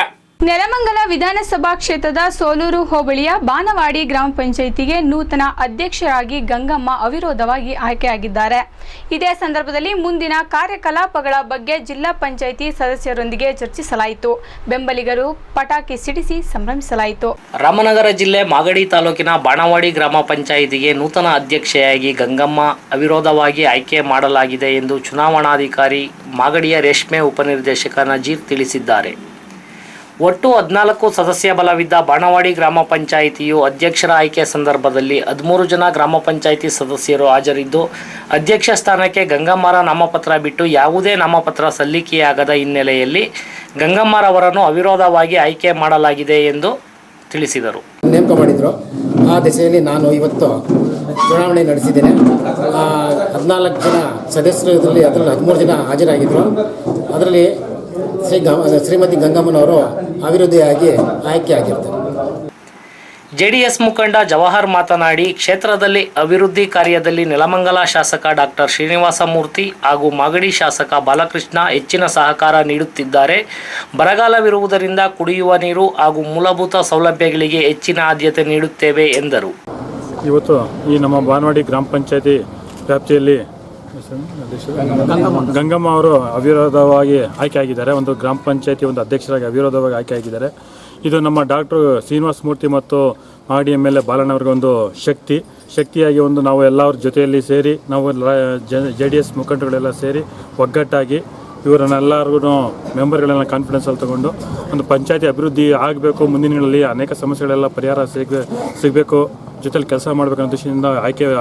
ನೆಲಮಂಗಲ ವಿಧಾನಸಭಾ ಕ್ಷೇತ್ರದ ಸೋಲೂರು ಹೋಬಳಿಯ ಬಾನವಾಡಿ ಗ್ರಾಮ ಪಂಚಾಯಿತಿಗೆ ನೂತನ ಅಧ್ಯಕ್ಷರಾಗಿ ಗಂಗಮ್ಮ ಅವಿರೋಧವಾಗಿ ಆಯ್ಕೆಯಾಗಿದ್ದಾರೆ. ಇದೇ ಸಂದರ್ಭದಲ್ಲಿ ಮುಂದಿನ ಕಾರ್ಯಕಲಾಪಗಳ ಬಗ್ಗೆ ಜಿಲ್ಲಾ ಪಂಚಾಯಿತಿ ಸದಸ್ಯರೊಂದಿಗೆ ಚರ್ಚಿಸಲಾಯಿತು. ಬೆಂಬಲಿಗರು ಪಟಾಕಿ ಸಿಡಿಸಿ ಸಂಭ್ರಮಿಸಲಾಯಿತು. ರಾಮನಗರ ಜಿಲ್ಲೆ ಮಾಗಡಿ ತಾಲೂಕಿನ ಬಾಣವಾಡಿ ಗ್ರಾಮ ಪಂಚಾಯಿತಿಗೆ ನೂತನ ಅಧ್ಯಕ್ಷೆಯಾಗಿ ಗಂಗಮ್ಮ ಅವಿರೋಧವಾಗಿ ಆಯ್ಕೆ ಮಾಡಲಾಗಿದೆ ಎಂದು ಚುನಾವಣಾಧಿಕಾರಿ ಮಾಗಡಿಯ ರೇಷ್ಮೆ ಉಪನಿರ್ದೇಶಕ ನಜೀರ್ ತಿಳಿಸಿದ್ದಾರೆ. ಒಟ್ಟು 14 ಸದಸ್ಯ ಬಲವಿದ್ದ ಬಾಣವಾಡಿ ಗ್ರಾಮ ಪಂಚಾಯಿತಿಯು ಅಧ್ಯಕ್ಷರ ಆಯ್ಕೆ ಸಂದರ್ಭದಲ್ಲಿ 13 ಜನ ಗ್ರಾಮ ಪಂಚಾಯಿತಿ ಸದಸ್ಯರು ಹಾಜರಿದ್ದು, ಅಧ್ಯಕ್ಷ ಸ್ಥಾನಕ್ಕೆ ಗಂಗಮ್ಮರ ನಾಮಪತ್ರ ಬಿಟ್ಟು ಯಾವುದೇ ನಾಮಪತ್ರ ಸಲ್ಲಿಕೆಯಾಗದ ಹಿನ್ನೆಲೆಯಲ್ಲಿ ಗಂಗಮ್ಮರವರನ್ನು ಅವಿರೋಧವಾಗಿ ಆಯ್ಕೆ ಮಾಡಲಾಗಿದೆ ಎಂದು ತಿಳಿಸಿದರು. ನೇಮಕ ಮಾಡಿದರು. ಆ ದಿಸೆಯಲ್ಲಿ ನಾನು ಇವತ್ತು ಚುನಾವಣೆ ನಡೆಸಿದ್ದೇನೆ. 14 ಜನ ಸದಸ್ಯರು ಇದರಲ್ಲಿ 13 ಜನ ಹಾಜರಾಗಿದ್ದರು. ಅದರಲ್ಲಿ ಶ್ರೀಮತಿ ಗಂಗಮ್ಮನವರು ಅವಿರೋಧಿಯಾಗಿ ಆಯ್ಕೆಯಾಗಿರ್ತಾರೆ. ಜೆಡಿಎಸ್ ಮುಖಂಡ ಜವಾಹರ್ ಮಾತನಾಡಿ, ಕ್ಷೇತ್ರದಲ್ಲಿ ಅಭಿವೃದ್ಧಿ ಕಾರ್ಯದಲ್ಲಿ ನೆಲಮಂಗಲ ಶಾಸಕ ಡಾಕ್ಟರ್ ಶ್ರೀನಿವಾಸ ಮೂರ್ತಿ ಹಾಗೂ ಮಾಗಡಿ ಶಾಸಕ ಬಾಲಕೃಷ್ಣ ಹೆಚ್ಚಿನ ಸಹಕಾರ ನೀಡುತ್ತಿದ್ದಾರೆ. ಬರಗಾಲವಿರುವುದರಿಂದ ಕುಡಿಯುವ ನೀರು ಹಾಗೂ ಮೂಲಭೂತ ಸೌಲಭ್ಯಗಳಿಗೆ ಹೆಚ್ಚಿನ ಆದ್ಯತೆ ನೀಡುತ್ತೇವೆ ಎಂದರು. ಇವತ್ತು ಈ ನಮ್ಮ ಬಾನವಾಡಿ ಗ್ರಾಮ ಪಂಚಾಯತಿ ವ್ಯಾಪ್ತಿಯಲ್ಲಿ ಗಂಗಮ್ಮ ಅವರು ಅವಿರೋಧವಾಗಿ ಆಯ್ಕೆಯಾಗಿದ್ದಾರೆ. ಒಂದು ಗ್ರಾಮ ಪಂಚಾಯತಿ ಒಂದು ಅಧ್ಯಕ್ಷರಾಗಿ ಅವಿರೋಧವಾಗಿ ಆಯ್ಕೆಯಾಗಿದ್ದಾರೆ. ಇದು ನಮ್ಮ ಡಾಕ್ಟರ್ ಶ್ರೀನಿವಾಸ ಮೂರ್ತಿ ಮತ್ತು ಮಾಗಡಿ MLA ಬಾಲಣ್ಣವ್ರಿಗೆ ಒಂದು ಶಕ್ತಿಯಾಗಿ ನಾವು ಎಲ್ಲರ ಜೊತೆಯಲ್ಲಿ ಸೇರಿ ನಾವು JDS ಮುಖಂಡರುಗಳೆಲ್ಲ ಸೇರಿ ಒಗ್ಗಟ್ಟಾಗಿ ಇವರನ್ನೆಲ್ಲರಿಗೂ ಮೆಂಬರ್ಗಳೆಲ್ಲ ಕಾನ್ಫಿಡೆನ್ಸಲ್ಲಿ ತಗೊಂಡು ಒಂದು ಪಂಚಾಯತಿ ಅಭಿವೃದ್ಧಿ ಆಗಬೇಕು, ಮುಂದಿನ ದಿನಗಳಲ್ಲಿ ಅನೇಕ ಸಮಸ್ಯೆಗಳೆಲ್ಲ ಪರಿಹಾರ ಸಿಗಬೇಕು, ಜೊತೆಲಿ ಕೆಲಸ ಮಾಡಬೇಕನ್ನೋ ದೃಷ್ಟಿಯಿಂದ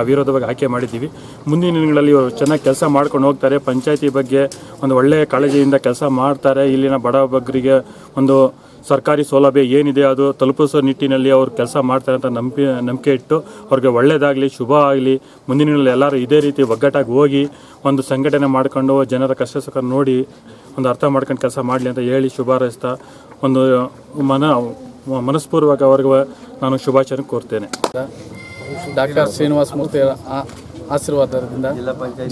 ಅವಿರೋಧವಾಗಿ ಆಯ್ಕೆ ಮಾಡಿದ್ದೀವಿ. ಮುಂದಿನ ದಿನಗಳಲ್ಲಿ ಇವರು ಚೆನ್ನಾಗಿ ಕೆಲಸ ಮಾಡ್ಕೊಂಡು ಹೋಗ್ತಾರೆ. ಪಂಚಾಯತಿ ಬಗ್ಗೆ ಒಂದು ಒಳ್ಳೆಯ ಕಾಳಜಿಯಿಂದ ಕೆಲಸ ಮಾಡ್ತಾರೆ. ಇಲ್ಲಿನ ಬಡಬಗ್ಗರಿಗೆ ಒಂದು ಸರ್ಕಾರಿ ಸೌಲಭ್ಯ ಏನಿದೆ ಅದು ತಲುಪಿಸೋ ನಿಟ್ಟಿನಲ್ಲಿ ಅವರು ಕೆಲಸ ಮಾಡ್ತಾರೆ ಅಂತ ನಂಬಿಕೆ ಇಟ್ಟು ಅವ್ರಿಗೆ ಒಳ್ಳೆಯದಾಗಲಿ, ಶುಭ ಆಗಲಿ. ಮುಂದಿನ ದಿನಗಳಲ್ಲಿ ಎಲ್ಲರೂ ಇದೇ ರೀತಿ ಒಗ್ಗಟ್ಟಾಗಿ ಹೋಗಿ ಒಂದು ಸಂಘಟನೆ ಮಾಡ್ಕೊಂಡು ಜನರ ಕಷ್ಟ ಸುಖ ನೋಡಿ ಒಂದು ಅರ್ಥ ಮಾಡ್ಕೊಂಡು ಕೆಲಸ ಮಾಡಲಿ ಅಂತ ಹೇಳಿ ಶುಭ ಹಾರೈಸ್ತಾ ಒಂದು ಮನಸ್ಪೂರ್ವಕ ಅವ್ರಿಗೆ ನಾನು ಶುಭಾಶಯ ಕೋರ್ತೇನೆ. ಡಾಕ್ಟರ್ ಶ್ರೀನಿವಾಸ ಮೂರ್ತಿ ಆಶೀರ್ವಾದದಿಂದ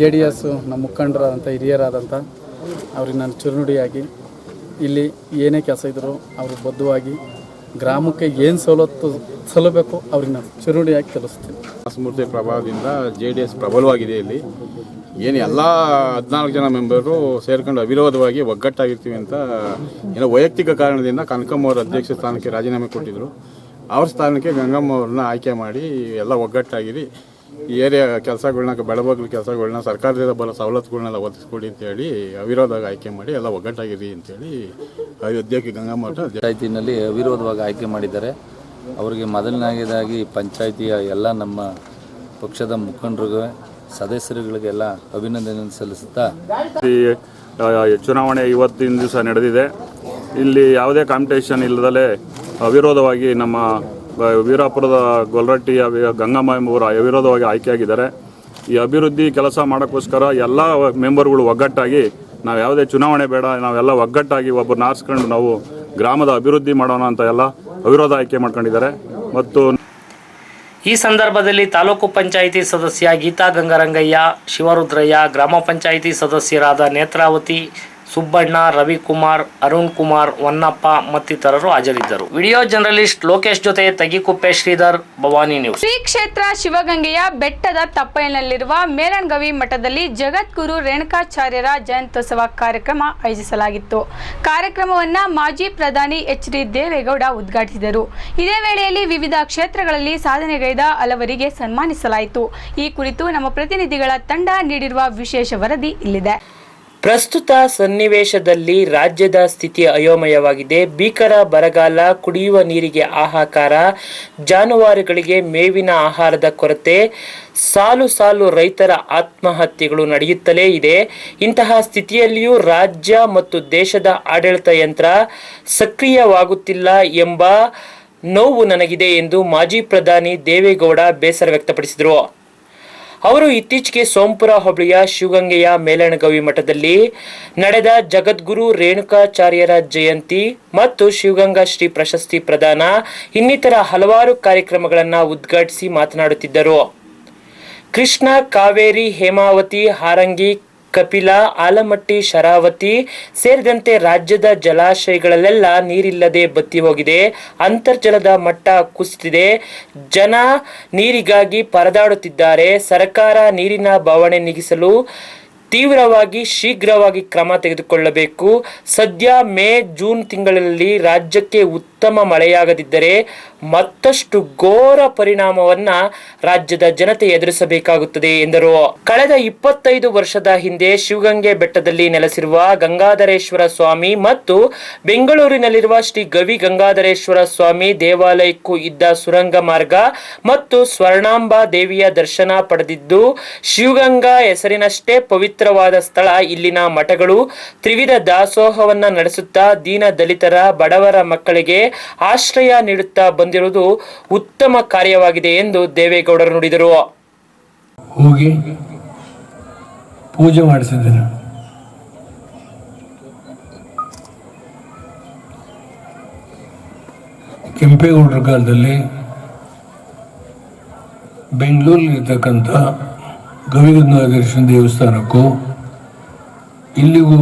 JDS ನಮ್ಮ ಮುಖಂಡರಾದಂಥ ಹಿರಿಯರಾದಂಥ ಅವ್ರಿಗೆ ನಾನು ಚುರುನುಡಿಯಾಗಿ ಇಲ್ಲಿ ಏನೇ ಕೆಲಸ ಇದ್ದರೂ ಅವರು ಬದ್ಧವಾಗಿ ಗ್ರಾಮಕ್ಕೆ ಏನು ಸಲ್ಲಬೇಕು ಅವ್ರಿಗೆ ನಾನು ಚುರುನುಡಿಯಾಗಿ ತಿಳಿಸ್ತೀನಿ. ಮೂರ್ತಿ ಪ್ರಭಾವದಿಂದ JDS ಪ್ರಬಲವಾಗಿದೆ. ಇಲ್ಲಿ ಏನು ಎಲ್ಲ 14 ಜನ ಮೆಂಬರು ಸೇರ್ಕೊಂಡು ಅವಿರೋಧವಾಗಿ ಒಗ್ಗಟ್ಟಾಗಿರ್ತೀವಿ ಅಂತ ಏನೋ ವೈಯಕ್ತಿಕ ಕಾರಣದಿಂದ ಕನಕಮ್ಮ ಅವರ ಅಧ್ಯಕ್ಷ ಸ್ಥಾನಕ್ಕೆ ರಾಜೀನಾಮೆ ಕೊಟ್ಟಿದ್ದರು. ಅವ್ರ ಸ್ಥಾನಕ್ಕೆ ಗಂಗಮ್ಮ ಅವ್ರನ್ನ ಆಯ್ಕೆ ಮಾಡಿ ಎಲ್ಲ ಒಗ್ಗಟ್ಟಾಗಿರಿ ಈ ಏರಿಯಾ ಕೆಲಸಗಳನ್ನ, ಬೆಳಬಗ್ಲ ಕೆಲಸಗಳನ್ನ, ಸರ್ಕಾರದಿಂದ ಬರೋ ಸವಲತ್ತುಗಳನ್ನೆಲ್ಲ ಒದಗಿಸ್ಕೊಡಿ ಅಂತೇಳಿ ಅವಿರೋಧವಾಗಿ ಆಯ್ಕೆ ಮಾಡಿ ಎಲ್ಲ ಒಗ್ಗಟ್ಟಾಗಿರಿ ಅಂತೇಳಿ ಅಯೋಧ್ಯಕ್ಕೆ ಗಂಗಮ್ಮ ಪಂಚಾಯತಿನಲ್ಲಿ ಅವಿರೋಧವಾಗಿ ಆಯ್ಕೆ ಮಾಡಿದ್ದಾರೆ. ಅವರಿಗೆ ಮೊದಲನೇದಾಗಿ ಪಂಚಾಯಿತಿಯ ಎಲ್ಲ ನಮ್ಮ ಪಕ್ಷದ ಮುಖಂಡರಿಗೆ, ಸದಸ್ಯರುಗಳಿಗೆಲ್ಲ ಅಭಿನಂದನೆ ಸಲ್ಲಿಸುತ್ತಾ ಚುನಾವಣೆ ಇವತ್ತಿನ ದಿವಸ ನಡೆದಿದೆ. ಇಲ್ಲಿ ಯಾವುದೇ ಕಾಂಪಿಟೇಷನ್ ಇಲ್ಲದಲೇ ಅವಿರೋಧವಾಗಿ ನಮ್ಮ ವೀರಾಪುರದ ಗೊಲ್ರಟ್ಟಿಯ ಗಂಗಮ್ಮ ಎಂಬುವರು ಅವಿರೋಧವಾಗಿ ಆಯ್ಕೆಯಾಗಿದ್ದಾರೆ. ಈ ಅಭಿವೃದ್ಧಿ ಕೆಲಸ ಮಾಡೋಕ್ಕೋಸ್ಕರ ಎಲ್ಲ ಮೆಂಬರ್ಗಳು ಒಗ್ಗಟ್ಟಾಗಿ ನಾವು ಯಾವುದೇ ಚುನಾವಣೆ ಬೇಡ, ನಾವೆಲ್ಲ ಒಗ್ಗಟ್ಟಾಗಿ ಒಬ್ಬರನ್ನ ಆರಿಸ್ಕೊಂಡು ನಾವು ಗ್ರಾಮದ ಅಭಿವೃದ್ಧಿ ಮಾಡೋಣ ಅಂತ ಎಲ್ಲ ಅವಿರೋಧ ಆಯ್ಕೆ ಮಾಡ್ಕೊಂಡಿದ್ದಾರೆ. ಮತ್ತು ಈ ಸಂದರ್ಭದಲ್ಲಿ ತಾಲೂಕು ಪಂಚಾಯಿತಿ ಸದಸ್ಯ ಗೀತಾ ಗಂಗಾರಂಗಯ್ಯ, ಶಿವರುದ್ರಯ್ಯ, ಗ್ರಾಮ ಪಂಚಾಯಿತಿ ಸದಸ್ಯರಾದ ನೇತ್ರಾವತಿ, ಸುಬ್ಬಣ್ಣ, ರವಿಕುಮಾರ್, ಅರುಣ್ ಕುಮಾರ್, ಹೊನ್ನಪ್ಪ ಮತ್ತಿತರರು ಹಾಜರಿದ್ದರು. ವಿಡಿಯೋ ಜರ್ನಲಿಸ್ಟ್ ಲೋಕೇಶ್ ಜೊತೆ ತಗಿಕುಪ್ಪೆ ಶ್ರೀಧರ್, ಭವಾನಿ ನ್ಯೂಸ್. ಶ್ರೀ ಕ್ಷೇತ್ರ ಶಿವಗಂಗೆಯ ಬೆಟ್ಟದ ತಪ್ಪಲಿನಲ್ಲಿರುವ ಮೇಲಣಗವಿ ಮಠದಲ್ಲಿ ಜಗದ್ಗುರು ರೇಣುಕಾಚಾರ್ಯರ ಜಯಂತ್ಯೋತ್ಸವ ಕಾರ್ಯಕ್ರಮ ಆಯೋಜಿಸಲಾಗಿತ್ತು. ಕಾರ್ಯಕ್ರಮವನ್ನು ಮಾಜಿ ಪ್ರಧಾನಿ ಎಚ್.ಡಿ. ದೇವೇಗೌಡ ಉದ್ಘಾಟಿಸಿದರು. ಇದೇ ವೇಳೆಯಲ್ಲಿ ವಿವಿಧ ಕ್ಷೇತ್ರಗಳಲ್ಲಿ ಸಾಧನೆಗೈದ ಹಲವರಿಗೆ ಸನ್ಮಾನಿಸಲಾಯಿತು. ಈ ಕುರಿತು ನಮ್ಮ ಪ್ರತಿನಿಧಿಗಳ ತಂಡ ನೀಡಿರುವ ವಿಶೇಷ ವರದಿ ಇಲ್ಲಿದೆ. ಪ್ರಸ್ತುತ ಸನ್ನಿವೇಶದಲ್ಲಿ ರಾಜ್ಯದ ಸ್ಥಿತಿ ಅಯೋಮಯವಾಗಿದೆ. ಭೀಕರ ಬರಗಾಲ, ಕುಡಿಯುವ ನೀರಿಗೆ ಹಾಹಾಕಾರ, ಜಾನುವಾರುಗಳಿಗೆ ಮೇವಿನ ಆಹಾರದ ಕೊರತೆ, ಸಾಲು ಸಾಲು ರೈತರ ಆತ್ಮಹತ್ಯೆಗಳು ನಡೆಯುತ್ತಲೇ ಇದೆ. ಇಂತಹ ಸ್ಥಿತಿಯಲ್ಲಿಯೂ ರಾಜ್ಯ ಮತ್ತು ದೇಶದ ಆಡಳಿತ ಯಂತ್ರ ಸಕ್ರಿಯವಾಗುತ್ತಿಲ್ಲ ಎಂಬ ನೋವು ನನಗಿದೆ ಎಂದು ಮಾಜಿ ಪ್ರಧಾನಿ ದೇವೇಗೌಡ ಬೇಸರ ವ್ಯಕ್ತಪಡಿಸಿದರು. ಅವರು ಇತ್ತೀಚೆಗೆ ಸೋಂಪುರ ಹೋಬಳಿಯ ಶಿವಗಂಗೆಯ ಮೇಲಣಗವಿ ಮಠದಲ್ಲಿ ನಡೆದ ಜಗದ್ಗುರು ರೇಣುಕಾಚಾರ್ಯರ ಜಯಂತಿ ಮತ್ತು ಶಿವಗಂಗಾ ಶ್ರೀ ಪ್ರಶಸ್ತಿ ಪ್ರದಾನ ಇನ್ನಿತರ ಹಲವಾರು ಕಾರ್ಯಕ್ರಮಗಳನ್ನು ಉದ್ಘಾಟಿಸಿ ಮಾತನಾಡುತ್ತಿದ್ದರು. ಕೃಷ್ಣ, ಕಾವೇರಿ, ಹೇಮಾವತಿ, ಹಾರಂಗಿ, ಕಪಿಲ, ಆಲಮಟ್ಟಿ, ಶರಾವತಿ ಸೇರಿದಂತೆ ರಾಜ್ಯದ ಜಲಾಶಯಗಳಲ್ಲೆಲ್ಲ ನೀರಿಲ್ಲದೆ ಬತ್ತಿ ಹೋಗಿದೆ. ಅಂತರ್ಜಲದ ಮಟ್ಟ ಕುಸಿದಿದೆ. ಜನ ನೀರಿಗಾಗಿ ಪರದಾಡುತ್ತಿದ್ದಾರೆ. ಸರ್ಕಾರ ನೀರಿನ ಬವಣೆ ನೀಗಿಸಲು ತೀವ್ರವಾಗಿ ಶೀಘ್ರವಾಗಿ ಕ್ರಮ ತೆಗೆದುಕೊಳ್ಳಬೇಕು. ಸದ್ಯ ಮೇ ಜೂನ್ ತಿಂಗಳಲ್ಲಿ ರಾಜ್ಯಕ್ಕೆ ಉತ್ತಮ ಮಳೆಯಾಗದಿದ್ದರೆ ಮತ್ತಷ್ಟು ಘೋರ ಪರಿಣಾಮವನ್ನ ರಾಜ್ಯದ ಜನತೆ ಎದುರಿಸಬೇಕಾಗುತ್ತದೆ ಎಂದರು. ಕಳೆದ 25 ವರ್ಷದ ಹಿಂದೆ ಶಿವಗಂಗೆ ಬೆಟ್ಟದಲ್ಲಿ ನೆಲೆಸಿರುವ ಗಂಗಾಧರೇಶ್ವರ ಸ್ವಾಮಿ ಮತ್ತು ಬೆಂಗಳೂರಿನಲ್ಲಿರುವ ಶ್ರೀ ಗವಿ ಗಂಗಾಧರೇಶ್ವರ ಸ್ವಾಮಿ ದೇವಾಲಯಕ್ಕೂ ಇದ್ದ ಸುರಂಗ ಮಾರ್ಗ ಮತ್ತು ಸ್ವರ್ಣಾಂಬಾ ದೇವಿಯ ದರ್ಶನ ಪಡೆದಿದ್ದು ಶಿವಗಂಗಾ ಹೆಸರಿನಷ್ಟೇ ಪವಿತ್ರವಾದ ಸ್ಥಳ. ಇಲ್ಲಿನ ಮಠಗಳು ತ್ರಿವಿಧ ದಾಸೋಹವನ್ನ ನಡೆಸುತ್ತಾ ದೀನ ದಲಿತರ, ಬಡವರ ಮಕ್ಕಳಿಗೆ ಆಶ್ರಯ ನೀಡುತ್ತಾ ಬಂದಿರುವುದು ಉತ್ತಮ ಕಾರ್ಯವಾಗಿದೆ ಎಂದು ದೇವೇಗೌಡರು ನುಡಿದರು. ಹೋಗಿ ಪೂಜೆ ಮಾಡಿಸಿದ್ದೇನೆ. ಕೆಂಪೇಗೌಡರ ಕಾಲದಲ್ಲಿ ಬೆಂಗಳೂರಿನಲ್ಲಿರ್ತಕ್ಕಂಥ ಗವಿಗಂಗಾಧರೇಶ್ವರ ದೇವಸ್ಥಾನಕ್ಕೂ ಇಲ್ಲಿಗೂ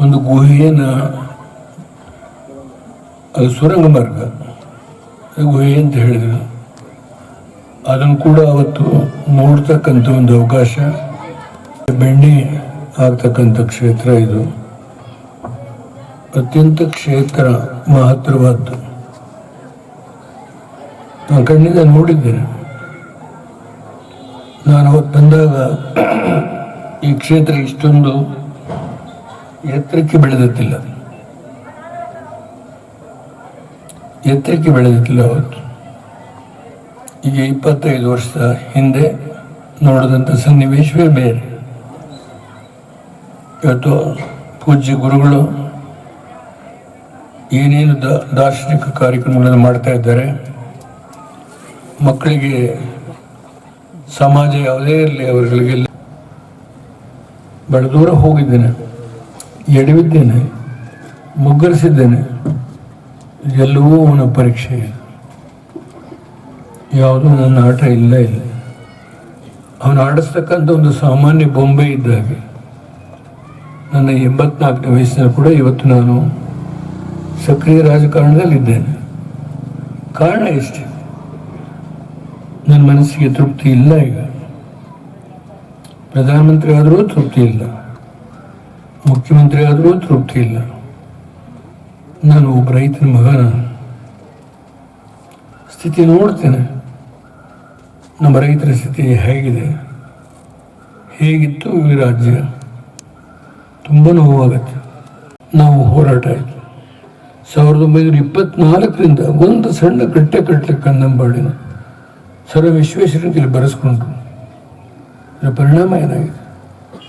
ಒಂದು ಗುಹೆಯನ್ನು, ಅದು ಸುರಂಗ ಮಾರ್ಗ ಗುಹೆ ಅಂತ ಹೇಳಿದರು. ಅದನ್ನು ಕೂಡ ಅವತ್ತು ನೋಡ್ತಕ್ಕಂಥ ಒಂದು ಅವಕಾಶ, ಬೆಣ್ಣೆ ಆಗ್ತಕ್ಕಂಥ ಕ್ಷೇತ್ರ ಇದು. ಅತ್ಯಂತ ಕ್ಷೇತ್ರ ಮಹತ್ತರವಾದ್ದು. ನಾನು ಕಣ್ಣಿಂದ ನೋಡಿದ್ದೇನೆ. ನಾನು ಅವತ್ತು ಬಂದಾಗ ಈ ಕ್ಷೇತ್ರ ಇಷ್ಟೊಂದು ಎತ್ತರಕ್ಕೆ ಬೆಳೆದಿಲ್ಲ ಅವತ್ತು. ಈಗ 25 ವರ್ಷದ ಹಿಂದೆ ನೋಡಿದಂಥ ಸನ್ನಿವೇಶವೇ ಬೇರೆ. ಇವತ್ತು ಪೂಜ್ಯ ಗುರುಗಳು ಏನೇನು ದಾರ್ಶನಿಕ ಕಾರ್ಯಕ್ರಮಗಳನ್ನು ಮಾಡ್ತಾ ಇದ್ದಾರೆ. ಮಕ್ಕಳಿಗೆ ಸಮಾಜ ಯಾವುದೇ ಇರಲಿ ಅವರುಗಳಿಗೆ ಬಹಳ ದೂರ ಹೋಗಿದ್ದೇನೆ, ಎಡವಿದ್ದೇನೆ, ಮುಗ್ಗರಿಸಿದ್ದೇನೆ. ಎಲ್ಲವೂ ಅವನ ಪರೀಕ್ಷೆ. ಯಾವುದೂ ನನ್ನ ಆಟ ಇಲ್ಲ. ಅವನು ಆಡಿಸ್ತಕ್ಕಂಥ ಒಂದು ಸಾಮಾನ್ಯ ಬೊಂಬೆ ಇದ್ದಾಗೆ. ನನ್ನ 84ನೇ ವಯಸ್ಸಿನಲ್ಲಿ ಕೂಡ ಇವತ್ತು ನಾನು ಸಕ್ರಿಯ ರಾಜಕಾರಣದಲ್ಲಿದ್ದೇನೆ. ಕಾರಣ ಇಷ್ಟೇ, ನನ್ನ ಮನಸ್ಸಿಗೆ ತೃಪ್ತಿ ಇಲ್ಲ. ಈಗ ಪ್ರಧಾನಮಂತ್ರಿ ಆದರೂ ತೃಪ್ತಿ ಇಲ್ಲ, ಮುಖ್ಯಮಂತ್ರಿ ಆದರೂ ತೃಪ್ತಿ ಇಲ್ಲ. ನಾನು ಒಬ್ಬ ರೈತನ ಮಗ. ನಾನು ಸ್ಥಿತಿ ನೋಡ್ತೇನೆ, ನಮ್ಮ ರೈತರ ಸ್ಥಿತಿ ಹೇಗಿದೆ, ಹೇಗಿತ್ತು ಈ ರಾಜ್ಯ. ತುಂಬ ನೋವಾಗತ್ತೆ. ನಾವು ಹೋರಾಟ ಆಯಿತು 1924ರಿಂದ ಒಂದು ಸಣ್ಣ ಕಟ್ಟೆ ಕಟ್ಟಲಿಕ್ಕೆ ಕನ್ನಂಬಾಡಿನ ಸರ್ ವಿಶ್ವೇಶ್ವರಯ್ಯನಲ್ಲಿ ಬರೆಸ್ಕೊಂಡ್ರು. ಇದರ ಪರಿಣಾಮ ಏನಾಗಿದೆ?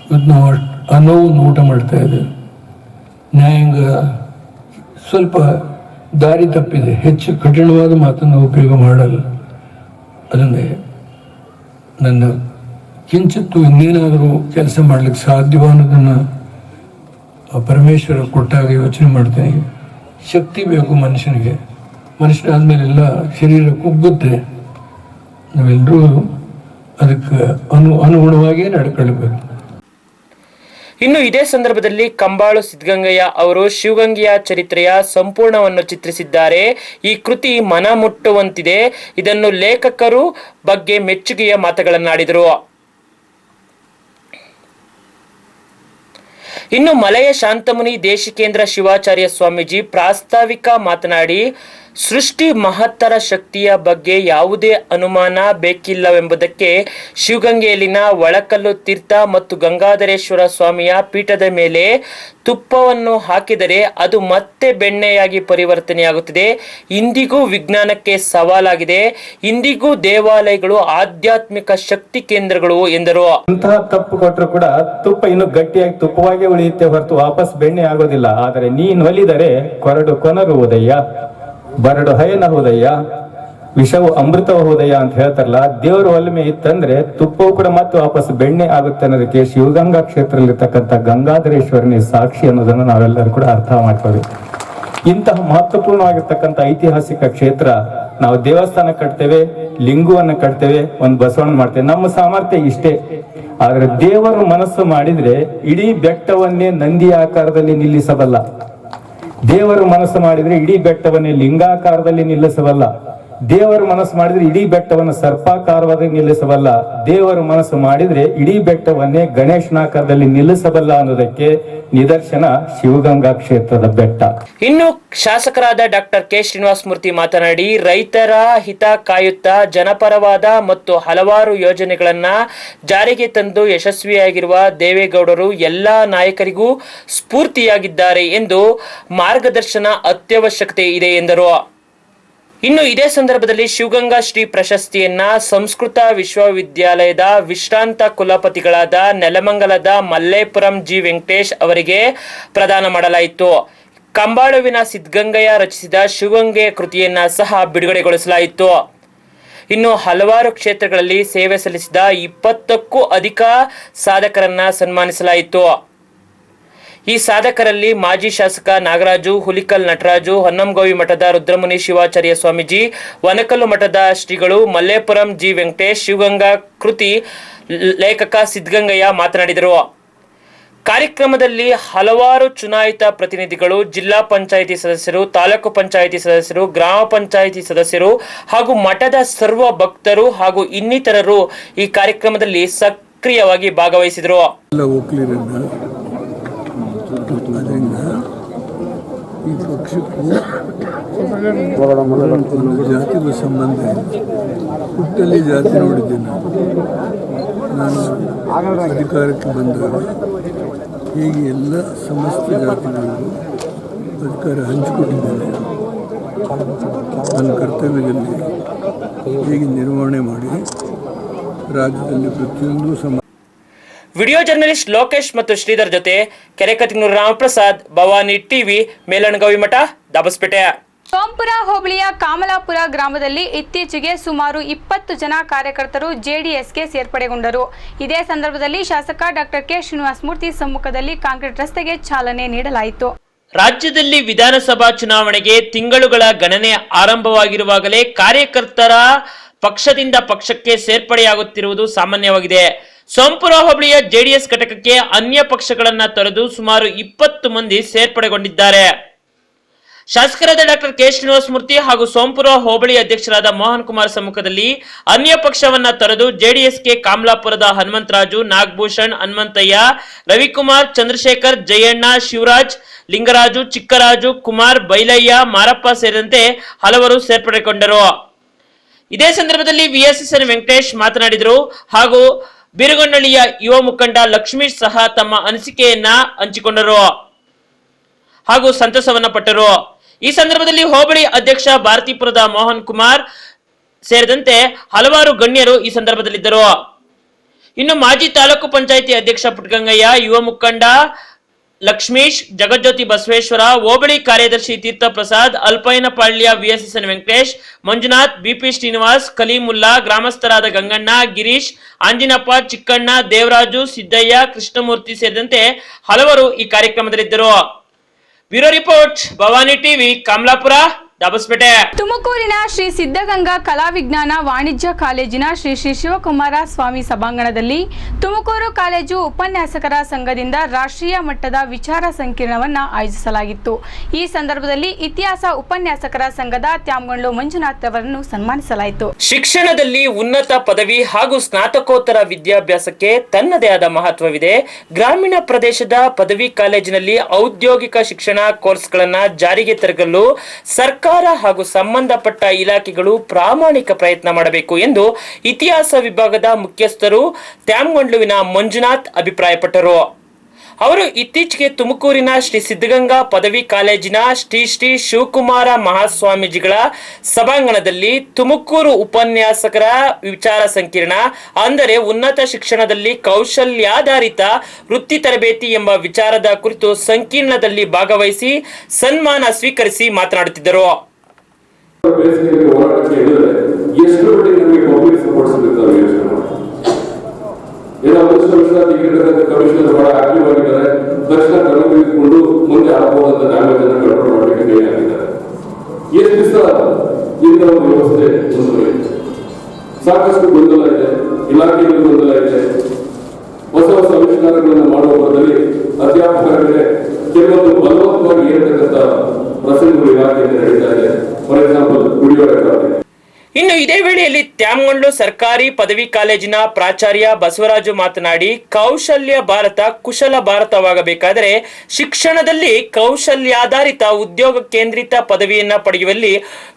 ಇವತ್ತು ನಾವು ಆ ನೋವನ್ನು ಊಟ ಮಾಡ್ತಾ ಇದ್ದೇವೆ. ನ್ಯಾಯಾಂಗ ಸ್ವಲ್ಪ ದಾರಿ ತಪ್ಪಿದೆ. ಹೆಚ್ಚು ಕಠಿಣವಾದ ಮಾತನ್ನು ಉಪಯೋಗ ಮಾಡಲ್ಲ. ಅದನ್ನೇ ನನ್ನ ಕಿಂಚಿತ್ತು ಇನ್ನೇನಾದರೂ ಕೆಲಸ ಮಾಡಲಿಕ್ಕೆ ಸಾಧ್ಯವ ಅನ್ನೋದನ್ನು ಪರಮೇಶ್ವರ ಕೊಟ್ಟಾಗ ಯೋಚನೆ ಮಾಡ್ತೇನೆ. ಶಕ್ತಿ ಬೇಕು ಮನುಷ್ಯನಿಗೆ. ಮನುಷ್ಯನಾದ್ಮೇಲೆಲ್ಲ ಶರೀರ ಕುಗ್ಗುತ್ತೆ. ನಾವೆಲ್ಲರೂ ಅದಕ್ಕೆ ಅನುಗುಣವಾಗಿ ನಡ್ಕೊಳ್ಬೇಕು. ಇನ್ನು ಇದೇ ಸಂದರ್ಭದಲ್ಲಿ ಕಂಬಾಳು ಸಿದ್ಧಗಂಗಯ್ಯ ಅವರು ಶಿವಗಂಗೆಯ ಚರಿತ್ರೆಯ ಸಂಪೂರ್ಣವನ್ನು ಚಿತ್ರಿಸಿದ್ದಾರೆ. ಈ ಕೃತಿ ಮನ ಮುಟ್ಟುವಂತಿದೆ. ಇದನ್ನು ಲೇಖಕರು ಬಗ್ಗೆ ಮೆಚ್ಚುಗೆಯ ಮಾತುಗಳನ್ನಾಡಿದರು. ಇನ್ನು ಮಲೆಯ ಶಾಂತಮುನಿ ದೇಶಿಕೇಂದ್ರ ಶಿವಾಚಾರ್ಯ ಸ್ವಾಮೀಜಿ ಪ್ರಾಸ್ತಾವಿಕ ಮಾತನಾಡಿ, ಸೃಷ್ಟಿ ಮಹತ್ತರ ಶಕ್ತಿಯ ಬಗ್ಗೆ ಯಾವುದೇ ಅನುಮಾನ ಬೇಕಿಲ್ಲವೆಂಬುದಕ್ಕೆ ಶಿವಗಂಗೆಯಲ್ಲಿನ ಒಳಕಲ್ಲು ತೀರ್ಥ ಮತ್ತು ಗಂಗಾಧರೇಶ್ವರ ಸ್ವಾಮಿಯ ಪೀಠದ ಮೇಲೆ ತುಪ್ಪವನ್ನು ಹಾಕಿದರೆ ಅದು ಮತ್ತೆ ಬೆಣ್ಣೆಯಾಗಿ ಪರಿವರ್ತನೆಯಾಗುತ್ತದೆ. ಇಂದಿಗೂ ವಿಜ್ಞಾನಕ್ಕೆ ಸವಾಲಾಗಿದೆ. ಇಂದಿಗೂ ದೇವಾಲಯಗಳು ಆಧ್ಯಾತ್ಮಿಕ ಶಕ್ತಿ ಕೇಂದ್ರಗಳು ಎಂದರು. ಇಂತಹ ತಪ್ಪು ಕೊಟ್ಟರು ಕೂಡ ತುಪ್ಪ ಇನ್ನು ಗಟ್ಟಿಯಾಗಿ ತುಪ್ಪವಾಗಿ ಉಳಿಯುತ್ತೆ ಹೊರತು ವಾಪಸ್ ಬೆಣ್ಣೆ ಆಗೋದಿಲ್ಲ. ಆದರೆ ನೀನು ಒಲಿದರೆ ಕೊರಡು ಕೊನರುವುದಯ್ಯ, ಬರಡು ಹಯನಹುದಯ್ಯ, ವಿಷವು ಅಮೃತಬಹುದಯ್ಯ ಅಂತ ಹೇಳ್ತಾರಲ್ಲ. ದೇವರ ಒಲಿಮೆ ಇತ್ತಂದ್ರೆ ತುಪ್ಪವು ಕೂಡ ಮತ್ತೆ ವಾಪಸ್ ಬೆಣ್ಣೆ ಆಗುತ್ತೆ ಅನ್ನೋದಕ್ಕೆ ಶಿವಗಂಗಾ ಕ್ಷೇತ್ರದಲ್ಲಿರ್ತಕ್ಕಂಥ ಗಂಗಾಧರೇಶ್ವರನೇ ಸಾಕ್ಷಿ ಅನ್ನೋದನ್ನು ನಾವೆಲ್ಲರೂ ಕೂಡ ಅರ್ಥ ಮಾಡ್ಕೋಬೇಕು. ಇಂತಹ ಮಹತ್ವಪೂರ್ಣವಾಗಿರ್ತಕ್ಕಂಥ ಐತಿಹಾಸಿಕ ಕ್ಷೇತ್ರ, ನಾವು ದೇವಸ್ಥಾನ ಕಟ್ತೇವೆ, ಲಿಂಗವನ್ನು ಕಟ್ತೇವೆ, ಒಂದು ಬಸವಣ್ಣ ಮಾಡ್ತೇವೆ, ನಮ್ಮ ಸಾಮರ್ಥ್ಯ ಇಷ್ಟೇ. ಆದ್ರೆ ದೇವರು ಮನಸ್ಸು ಮಾಡಿದ್ರೆ ಇಡೀ ಬೆಟ್ಟವನ್ನೇ ನಂದಿ ಆಕಾರದಲ್ಲಿ ನಿಲ್ಲಿಸಬಲ್ಲ. ದೇವರು ಮನಸ್ಸು ಮಾಡಿದ್ರೆ ಇಡೀ ಬೆಟ್ಟವನ್ನೇ ಲಿಂಗಾಕಾರದಲ್ಲಿ ನಿಲ್ಲಿಸಬಲ್ಲ. ದೇವರು ಮನಸ್ಸು ಮಾಡಿದ್ರೆ ಇಡೀ ಬೆಟ್ಟವನ್ನು ಸರ್ಪಾಕಾರವಾಗಿ ನಿಲ್ಲಿಸಬಲ್ಲ. ದೇವರು ಮನಸ್ಸು ಮಾಡಿದ್ರೆ ಇಡೀ ಬೆಟ್ಟವನ್ನೇ ಗಣೇಶನಾಕಾರದಲ್ಲಿ ನಿಲ್ಲಿಸಬಲ್ಲ ಅನ್ನೋದಕ್ಕೆ ನಿದರ್ಶನ ಶಿವಗಂಗಾ ಕ್ಷೇತ್ರದ ಬೆಟ್ಟ. ಇನ್ನು ಶಾಸಕರಾದ ಡಾಕ್ಟರ್ ಕೆ ಶ್ರೀನಿವಾಸ ಮೂರ್ತಿ ಮಾತನಾಡಿ, ರೈತರ ಹಿತ ಕಾಯುತ್ತಾ ಜನಪರವಾದ ಮತ್ತು ಹಲವಾರು ಯೋಜನೆಗಳನ್ನ ಜಾರಿಗೆ ತಂದು ಯಶಸ್ವಿಯಾಗಿರುವ ದೇವೇಗೌಡರು ಎಲ್ಲಾ ನಾಯಕರಿಗೂ ಸ್ಫೂರ್ತಿಯಾಗಿದ್ದಾರೆ ಎಂದು ಮಾರ್ಗದರ್ಶನ ಅತ್ಯವಶ್ಯಕತೆ ಇದೆ ಎಂದರು. ಇನ್ನು ಇದೇ ಸಂದರ್ಭದಲ್ಲಿ ಶಿವಗಂಗಾ ಶ್ರೀ ಪ್ರಶಸ್ತಿಯನ್ನ ಸಂಸ್ಕೃತ ವಿಶ್ವವಿದ್ಯಾಲಯದ ವಿಶ್ರಾಂತ ಕುಲಪತಿಗಳಾದ ನೆಲಮಂಗಲದ ಮಲ್ಲೇಪುರಂ ಜಿ ವೆಂಕಟೇಶ್ ಅವರಿಗೆ ಪ್ರದಾನ ಮಾಡಲಾಯಿತು. ಕಂಬಾಳುವಿನ ಸಿದ್ಧಗಂಗಯ್ಯ ರಚಿಸಿದ ಶಿವಗಂಗೆಯ ಕೃತಿಯನ್ನ ಸಹ ಬಿಡುಗಡೆಗೊಳಿಸಲಾಯಿತು. ಇನ್ನು ಹಲವಾರು ಕ್ಷೇತ್ರಗಳಲ್ಲಿ ಸೇವೆ ಸಲ್ಲಿಸಿದ 20ಕ್ಕೂ ಅಧಿಕ ಸಾಧಕರನ್ನ ಸನ್ಮಾನಿಸಲಾಯಿತು. ಈ ಸಾಧಕರಲ್ಲಿ ಮಾಜಿ ಶಾಸಕ ನಾಗರಾಜು, ಹುಲಿಕಲ್ ನಟರಾಜು, ಹೊನ್ನಂಗವಿ ಮಠದ ರುದ್ರಮುನಿ ಶಿವಾಚಾರ್ಯ ಸ್ವಾಮೀಜಿ, ವನಕಲ್ಲು ಮಠದ ಶ್ರೀಗಳು, ಮಲ್ಲೇಪುರಂ ಜಿ ವೆಂಕಟೇಶ್, ಶಿವಗಂಗಾ ಕೃತಿ ಲೇಖಕ ಸಿದ್ಧಗಂಗಯ್ಯ ಮಾತನಾಡಿದರು. ಕಾರ್ಯಕ್ರಮದಲ್ಲಿ ಹಲವಾರು ಚುನಾಯಿತ ಪ್ರತಿನಿಧಿಗಳು, ಜಿಲ್ಲಾ ಪಂಚಾಯಿತಿ ಸದಸ್ಯರು, ತಾಲೂಕು ಪಂಚಾಯಿತಿ ಸದಸ್ಯರು, ಗ್ರಾಮ ಪಂಚಾಯಿತಿ ಸದಸ್ಯರು ಹಾಗೂ ಮಠದ ಸರ್ವ ಭಕ್ತರು ಹಾಗೂ ಇನ್ನಿತರರು ಈ ಕಾರ್ಯಕ್ರಮದಲ್ಲಿ ಸಕ್ರಿಯವಾಗಿ ಭಾಗವಹಿಸಿದರು. ಅದರಿಂದ ಈ ಪಕ್ಷಕ್ಕೂ ಜಾತಿಗೂ ಸಂಬಂಧ ಹುಟ್ಟಲ್ಲಿ ಜಾತಿ ನೋಡಿದ್ದೇನೆ. ನಾನು ಅಧಿಕಾರಕ್ಕೆ ಬಂದಾಗ ಹೀಗೆ ಎಲ್ಲ ಸಮಸ್ತ ಜಾತಿಗಳಿಗೂ ಅಧಿಕಾರ ಹಂಚಿಕೊಟ್ಟಿದ್ದೇನೆ. ನನ್ನ ಕರ್ತವ್ಯದಲ್ಲಿ ಹೀಗೆ ನಿರ್ವಹಣೆ ಮಾಡಿ ರಾಜ್ಯದಲ್ಲಿ ಪ್ರತಿಯೊಂದು ವಿಡಿಯೋ ಜರ್ನಲಿಸ್ಟ್ ಲೋಕೇಶ್ ಮತ್ತು ಶ್ರೀಧರ್ ಜೊತೆ ಕೆರೆಕತಿನೂರು ರಾಮಪ್ರಸಾದ್, ಭವಾನಿ ಟಿವಿ, ಮೇಲಣಗವಿ ಮಠ, ದಾಬಸ್ಪೇಟೆ. ಸೋಂಪುರ ಹೋಬಳಿಯ ಕಾಮಲಾಪುರ ಗ್ರಾಮದಲ್ಲಿ ಇತ್ತೀಚೆಗೆ ಸುಮಾರು 20 ಜನ ಕಾರ್ಯಕರ್ತರು ಜೆಡಿಎಸ್ಗೆ ಸೇರ್ಪಡೆಗೊಂಡರು. ಇದೇ ಸಂದರ್ಭದಲ್ಲಿ ಶಾಸಕ ಡಾಕ್ಟರ್ ಕೆ ಶ್ರೀನಿವಾಸ ಮೂರ್ತಿ ಸಮ್ಮುಖದಲ್ಲಿ ಕಾಂಕ್ರೀಟ್ ರಸ್ತೆಗೆ ಚಾಲನೆ ನೀಡಲಾಯಿತು. ರಾಜ್ಯದಲ್ಲಿ ವಿಧಾನಸಭಾ ಚುನಾವಣೆಗೆ ತಿಂಗಳುಗಳ ಗಣನೆ ಆರಂಭವಾಗಿರುವಾಗಲೇ ಕಾರ್ಯಕರ್ತರ ಪಕ್ಷದಿಂದ ಪಕ್ಷಕ್ಕೆ ಸೇರ್ಪಡೆಯಾಗುತ್ತಿರುವುದು ಸಾಮಾನ್ಯವಾಗಿದೆ. ಸೋಂಪುರ ಹೋಬಳಿಯ ಜೆಡಿಎಸ್ ಘಟಕಕ್ಕೆ ಅನ್ಯ ಪಕ್ಷಗಳನ್ನ ತೊರೆದು ಸುಮಾರು 20 ಮಂದಿ ಸೇರ್ಪಡೆಗೊಂಡಿದ್ದಾರೆ. ಶಾಸಕರಾದ ಡಾಕ್ಟರ್ ಕೆ ಶ್ರೀನಿವಾಸ ಮೂರ್ತಿ ಹಾಗೂ ಸೋಂಪುರ ಹೋಬಳಿ ಅಧ್ಯಕ್ಷರಾದ ಮೋಹನ್ ಕುಮಾರ್ ಸಮ್ಮುಖದಲ್ಲಿ ಅನ್ಯ ಪಕ್ಷವನ್ನ ತೊರೆದು ಜೆಡಿಎಸ್ಗೆ ಕಾಮಲಾಪುರದ ಹನುಮಂತರಾಜು, ನಾಗಭೂಷಣ್, ಹನುಮಂತಯ್ಯ, ರವಿಕುಮಾರ್, ಚಂದ್ರಶೇಖರ್, ಜಯಣ್ಣ, ಶಿವರಾಜ್, ಲಿಂಗರಾಜು, ಚಿಕ್ಕರಾಜು, ಕುಮಾರ್, ಬೈಲಯ್ಯ, ಮಾರಪ್ಪ ಸೇರಿದಂತೆ ಹಲವರು ಸೇರ್ಪಡೆಗೊಂಡರು. ಇದೇ ಸಂದರ್ಭದಲ್ಲಿ ವಿಎಸ್ಎಸ್ಎನ್ ವೆಂಕಟೇಶ್ ಮಾತನಾಡಿದರು ಹಾಗೂ ಬೀರಗೊಂಡಳ್ಳಿಯ ಯುವ ಮುಖಂಡ ಲಕ್ಷ್ಮೀಶ್ ಸಹ ತಮ್ಮ ಅನಿಸಿಕೆಯನ್ನ ಹಂಚಿಕೊಂಡರು ಹಾಗೂ ಸಂತಸವನ್ನ ಪಟ್ಟರು. ಈ ಸಂದರ್ಭದಲ್ಲಿ ಹೋಬಳಿ ಅಧ್ಯಕ್ಷ ಭಾರತೀಪುರದ ಮೋಹನ್ ಕುಮಾರ್ ಸೇರಿದಂತೆ ಹಲವಾರು ಗಣ್ಯರು ಈ ಸಂದರ್ಭದಲ್ಲಿದ್ದರು. ಇನ್ನು ಮಾಜಿ ತಾಲೂಕು ಪಂಚಾಯಿತಿ ಅಧ್ಯಕ್ಷ ಪುಟ್ಟಗಂಗಯ್ಯ, ಯುವ ಮುಖಂಡ ಲಕ್ಷ್ಮೀಶ್, ಜಗಜ್ಯೋತಿ ಬಸವೇಶ್ವರ, ಹೋಬಳಿ ಕಾರ್ಯದರ್ಶಿ ತೀರ್ಥ ಪ್ರಸಾದ್, ಅಲ್ಪೈನಪಾಳ್ಯ ವಿಎಸ್ಎಸ್ಎನ್ ವೆಂಕಟೇಶ್, ಮಂಜುನಾಥ್, ಬಿಪಿ ಶ್ರೀನಿವಾಸ್, ಕಲೀಮುಲ್ಲಾ, ಗ್ರಾಮಸ್ಥರಾದ ಗಂಗಣ್ಣ, ಗಿರೀಶ್, ಆಂಜಿನಪ್ಪ, ಚಿಕ್ಕಣ್ಣ, ದೇವರಾಜು, ಸಿದ್ದಯ್ಯ, ಕೃಷ್ಣಮೂರ್ತಿ ಸೇರಿದಂತೆ ಹಲವರು ಈ ಕಾರ್ಯಕ್ರಮದಲ್ಲಿದ್ದರು. Bureau report, Bhavani TV, Kamalapura, Dabaspete. ತುಮಕೂರಿನ ಶ್ರೀ ಸಿದ್ಧಗಂಗಾ ಕಲಾ ವಿಜ್ಞಾನ ವಾಣಿಜ್ಯ ಕಾಲೇಜಿನ ಶ್ರೀ ಶ್ರೀ ಶಿವಕುಮಾರ ಸ್ವಾಮಿ ಸಭಾಂಗಣದಲ್ಲಿ ತುಮಕೂರು ಕಾಲೇಜು ಉಪನ್ಯಾಸಕರ ಸಂಘದಿಂದ ರಾಷ್ಟ್ರೀಯ ಮಟ್ಟದ ವಿಚಾರ ಸಂಕಿರಣವನ್ನು ಆಯೋಜಿಸಲಾಗಿತ್ತು. ಈ ಸಂದರ್ಭದಲ್ಲಿ ಇತಿಹಾಸ ಉಪನ್ಯಾಸಕರ ಸಂಘದ ತ್ಯಾಮಗೊಂಡ್ಲು ಮಂಜುನಾಥ್ ಅವರನ್ನು ಸನ್ಮಾನಿಸಲಾಯಿತು. ಶಿಕ್ಷಣದಲ್ಲಿ ಉನ್ನತ ಪದವಿ ಹಾಗೂ ಸ್ನಾತಕೋತ್ತರ ವಿದ್ಯಾಭ್ಯಾಸಕ್ಕೆ ತನ್ನದೇ ಆದ ಮಹತ್ವವಿದೆ. ಗ್ರಾಮೀಣ ಪ್ರದೇಶದ ಪದವಿ ಕಾಲೇಜಿನಲ್ಲಿ ಔದ್ಯೋಗಿಕ ಶಿಕ್ಷಣ ಕೋರ್ಸ್ಗಳನ್ನು ಜಾರಿಗೆ ತರಲು ಸರ್ಕಾರ ಹಾಗೂ ಸಂಬಂಧಪಟ್ಟ ಇಲಾಖೆಗಳು ಪ್ರಾಮಾಣಿಕ ಪ್ರಯತ್ನ ಮಾಡಬೇಕು ಎಂದು ಇತಿಹಾಸ ವಿಭಾಗದ ಮುಖ್ಯಸ್ಥರು ತ್ಯಾಮಗೊಂಡ್ಲುವಿನ ಮಂಜುನಾಥ್ ಅಭಿಪ್ರಾಯಪಟ್ಟರು. ಅವರು ಇತ್ತೀಚೆಗೆ ತುಮಕೂರಿನ ಶ್ರೀ ಸಿದ್ಧಗಂಗಾ ಪದವಿ ಕಾಲೇಜಿನ ಶ್ರೀ ಶ್ರೀ ಶಿವಕುಮಾರ ಮಹಾಸ್ವಾಮೀಜಿಗಳ ಸಭಾಂಗಣದಲ್ಲಿ ತುಮಕೂರು ಉಪನ್ಯಾಸಕರ ವಿಚಾರ ಸಂಕಿರಣ ಅಂದರೆ ಉನ್ನತ ಶಿಕ್ಷಣದಲ್ಲಿ ಕೌಶಲ್ಯಾಧಾರಿತ ವೃತ್ತಿ ತರಬೇತಿ ಎಂಬ ವಿಚಾರದ ಕುರಿತು ಸಂಕಿರಣದಲ್ಲಿ ಭಾಗವಹಿಸಿ ಸನ್ಮಾನ ಸ್ವೀಕರಿಸಿ ಮಾತನಾಡುತ್ತಿದ್ದರು. ಕಮಿಷನರ್ ಬಹಳ ಆಕ್ಟಿವ್ ಆಗಿದ್ದಾರೆ. ತಕ್ಷಣ ಕ್ರಮ ತೆಗೆದುಕೊಂಡು ಮುಂದೆ ಆಗಬಹುದಂತ ಡ್ಯಾಮೇಜ್ ಅನ್ನು ಕಂಟ್ರೋಲ್ ಮಾಡಲಿಕ್ಕೆ ಕೈ ಹಾಕಿದ್ದಾರೆ. ಎಷ್ಟು ದಿವಸ ಇಂಥ ಒಂದು ವ್ಯವಸ್ಥೆ ಮುಂದುವರಿಯುತ್ತೆ? ಸಾಕಷ್ಟು ಗೊಂದಲ ಇದೆ, ಇಲಾಖೆಯಲ್ಲಿ ಗೊಂದಲ ಇದೆ. ಹೊಸ ಹೊಸ ಆವಿಷ್ಕಾರಗಳನ್ನು ಮಾಡುವ ಬದಲಿ ಅಧ್ಯಾಪಕರ ಮೇಲೆ ಕೆಲವೊಂದು ಬಲವಂತವಾಗಿ ಏರ್ತಕ್ಕಂಥ ಪ್ರಸಂಗಗಳು ಇಲಾಖೆಯಲ್ಲಿ ನಡೀತಾ ಇದೆ. For example video recording. ಇನ್ನು ಇದೇ ವೇಳೆಯಲ್ಲಿ ತ್ಯಾಮಗೊಂಡ್ಲು ಸರ್ಕಾರಿ ಪದವಿ ಕಾಲೇಜಿನ ಪ್ರಾಚಾರ್ಯ ಬಸವರಾಜು ಮಾತನಾಡಿ, ಕೌಶಲ್ಯ ಭಾರತ ಕುಶಲ ಭಾರತವಾಗಬೇಕಾದರೆ ಶಿಕ್ಷಣದಲ್ಲಿ ಕೌಶಲ್ಯಾಧಾರಿತ ಉದ್ಯೋಗ ಕೇಂದ್ರಿತ ಪದವಿಯನ್ನ ಪಡೆಯುವಲ್ಲಿ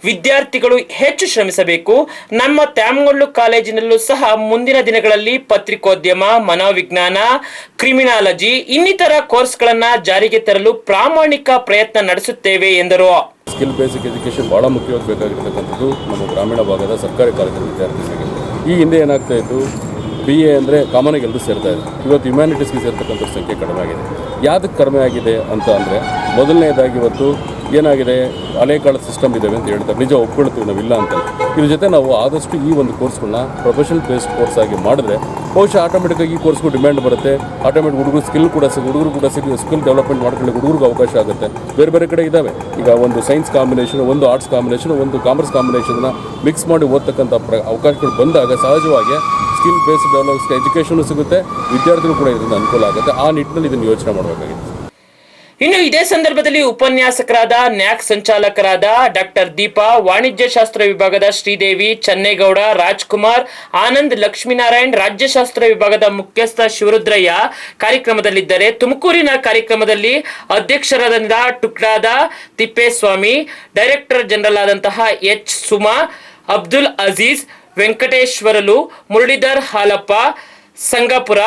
ವಿದ್ಯಾರ್ಥಿಗಳು ಹೆಚ್ಚು ಶ್ರಮಿಸಬೇಕು. ನಮ್ಮ ತ್ಯಾಮಗೊಂಡ್ಲು ಕಾಲೇಜಿನಲ್ಲೂ ಸಹ ಮುಂದಿನ ದಿನಗಳಲ್ಲಿ ಪತ್ರಿಕೋದ್ಯಮ, ಮನೋವಿಜ್ಞಾನ, ಕ್ರಿಮಿನಾಲಜಿ ಇನ್ನಿತರ ಕೋರ್ಸ್ಗಳನ್ನ ಜಾರಿಗೆ ತರಲು ಪ್ರಾಮಾಣಿಕ ಪ್ರಯತ್ನ ನಡೆಸುತ್ತೇವೆ ಎಂದರು. ಸ್ಕಿಲ್ ಬೇಸಿಕ್ ಎಜುಕೇಷನ್ ಭಾಳ ಮುಖ್ಯವಾಗಿ ಬೇಕಾಗಿರ್ತಕ್ಕಂಥದ್ದು ನಮ್ಮ ಗ್ರಾಮೀಣ ಭಾಗದ ಸರ್ಕಾರಿ ಕಾಲೇಜಿನ ವಿದ್ಯಾರ್ಥಿಗಳಿಗೆ. ಈ ಹಿಂದೆ ಏನಾಗ್ತಾ ಇತ್ತು, BA ಅಂದರೆ ಕಾಮನಾಗಿ ಎಲ್ಲರೂ ಸೇರ್ತಾ ಇದ್ರು. ಇವತ್ತು ಹ್ಯುಮ್ಯಾನಿಟೀಸ್ಗೆ ಸೇರ್ತಕ್ಕಂಥ ಸಂಖ್ಯೆ ಕಡಿಮೆ ಆಗಿದೆ. ಯಾವುದಕ್ಕೆ ಕಡಿಮೆ ಆಗಿದೆ ಅಂತ ಅಂದರೆ, ಮೊದಲನೇದಾಗಿ ಇವತ್ತು ಏನಾಗಿದೆ, ಹಳೆಕಾಲ ಸಿಸ್ಟಮ್ ಇದ್ದಾವೆ ಅಂತ ಹೇಳ್ತಾರೆ. ನಿಜ ಒಪ್ಕೊಳ್ತೀವಿ, ನಾವಿಲ್ಲ ಅಂತ. ಇದ್ರ ಜೊತೆ ನಾವು ಆದಷ್ಟು ಈ ಒಂದು ಕೋರ್ಸ್ಗಳನ್ನ ಪ್ರೊಫೆಷನಲ್ ಬೇಸ್ಡ್ ಕೋರ್ಸ್ ಆಗಿ ಮಾಡಿದ್ರೆ ಬಹುಶಃ ಆಟೋಮೆಟಿಕ್ಕಾಗಿ ಈ ಕೋರ್ಸ್ಗೂ ಡಿಮ್ಯಾಂಡ್ ಬರುತ್ತೆ. ಆಟೋಮೆಟಿಕ್ ಹುಡುಗರು ಸ್ಕಿಲ್ ಡೆವಲಪ್ಮೆಂಟ್ ಮಾಡ್ಕೊಳ್ಳಿ, ಹುಡುಗರಿಗೆ ಅವಕಾಶ ಆಗುತ್ತೆ. ಬೇರೆ ಬೇರೆ ಕಡೆ ಇದ್ದಾವೆ. ಈಗ ಒಂದು ಸೈನ್ಸ್ ಕಾಂಬಿನೇಷನ್, ಒಂದು ಆರ್ಟ್ಸ್ ಕಾಂಬಿನೇಷನ್, ಒಂದು ಕಾಮರ್ಸ್ ಕಾಂಬಿನೇಷನ್ನ ಮಿಕ್ಸ್ ಮಾಡಿ ಓದ್ತಕ್ಕಂಥ ಅವಕಾಶಗಳು ಬಂದಾಗ ಸಹಜವಾಗಿ ಸ್ಕಿಲ್ ಬೇಸ್ಡ್ ಡೆವಲಪ್ ಎಜುಕೇಷನ್ ಸಿಗುತ್ತೆ, ವಿದ್ಯಾರ್ಥಿಗಳು ಕೂಡ ಇದರಿಂದ ಅನುಕೂಲ ಆಗುತ್ತೆ. ಆ ನಿಟ್ಟಿನಲ್ಲಿ ಇದನ್ನು ಯೋಚನೆ ಮಾಡಬೇಕಾಗಿದೆ. ಇನ್ನು ಇದೇ ಸಂದರ್ಭದಲ್ಲಿ ಉಪನ್ಯಾಸಕರಾದ ನ್ಯಾಕ್ ಸಂಚಾಲಕರಾದ ಡಾಕ್ಟರ್ ದೀಪಾ, ವಾಣಿಜ್ಯ ಶಾಸ್ತ್ರ ವಿಭಾಗದ ಶ್ರೀದೇವಿ, ಚನ್ನೇಗೌಡ, ರಾಜ್ಕುಮಾರ್, ಆನಂದ್, ಲಕ್ಷ್ಮೀನಾರಾಯಣ್, ರಾಜ್ಯಶಾಸ್ತ್ರ ವಿಭಾಗದ ಮುಖ್ಯಸ್ಥ ಶಿವರುದ್ರಯ್ಯ ಕಾರ್ಯಕ್ರಮದಲ್ಲಿದ್ದರೆ, ತುಮಕೂರಿನ ಕಾರ್ಯಕ್ರಮದಲ್ಲಿ ಅಧ್ಯಕ್ಷರಾದ ಟುಕ್ರಾದ ತಿಪ್ಪೇಸ್ವಾಮಿ, ಡೈರೆಕ್ಟರ್ ಜನರಲ್ ಆದಂತಹ H. ಸುಮಾ, ಅಬ್ದುಲ್ ಅಜೀಜ್, ವೆಂಕಟೇಶ್ವರಲು, ಮುರಳೀಧರ್ ಹಾಲಪ್ಪ, ಸಂಗಾಪುರ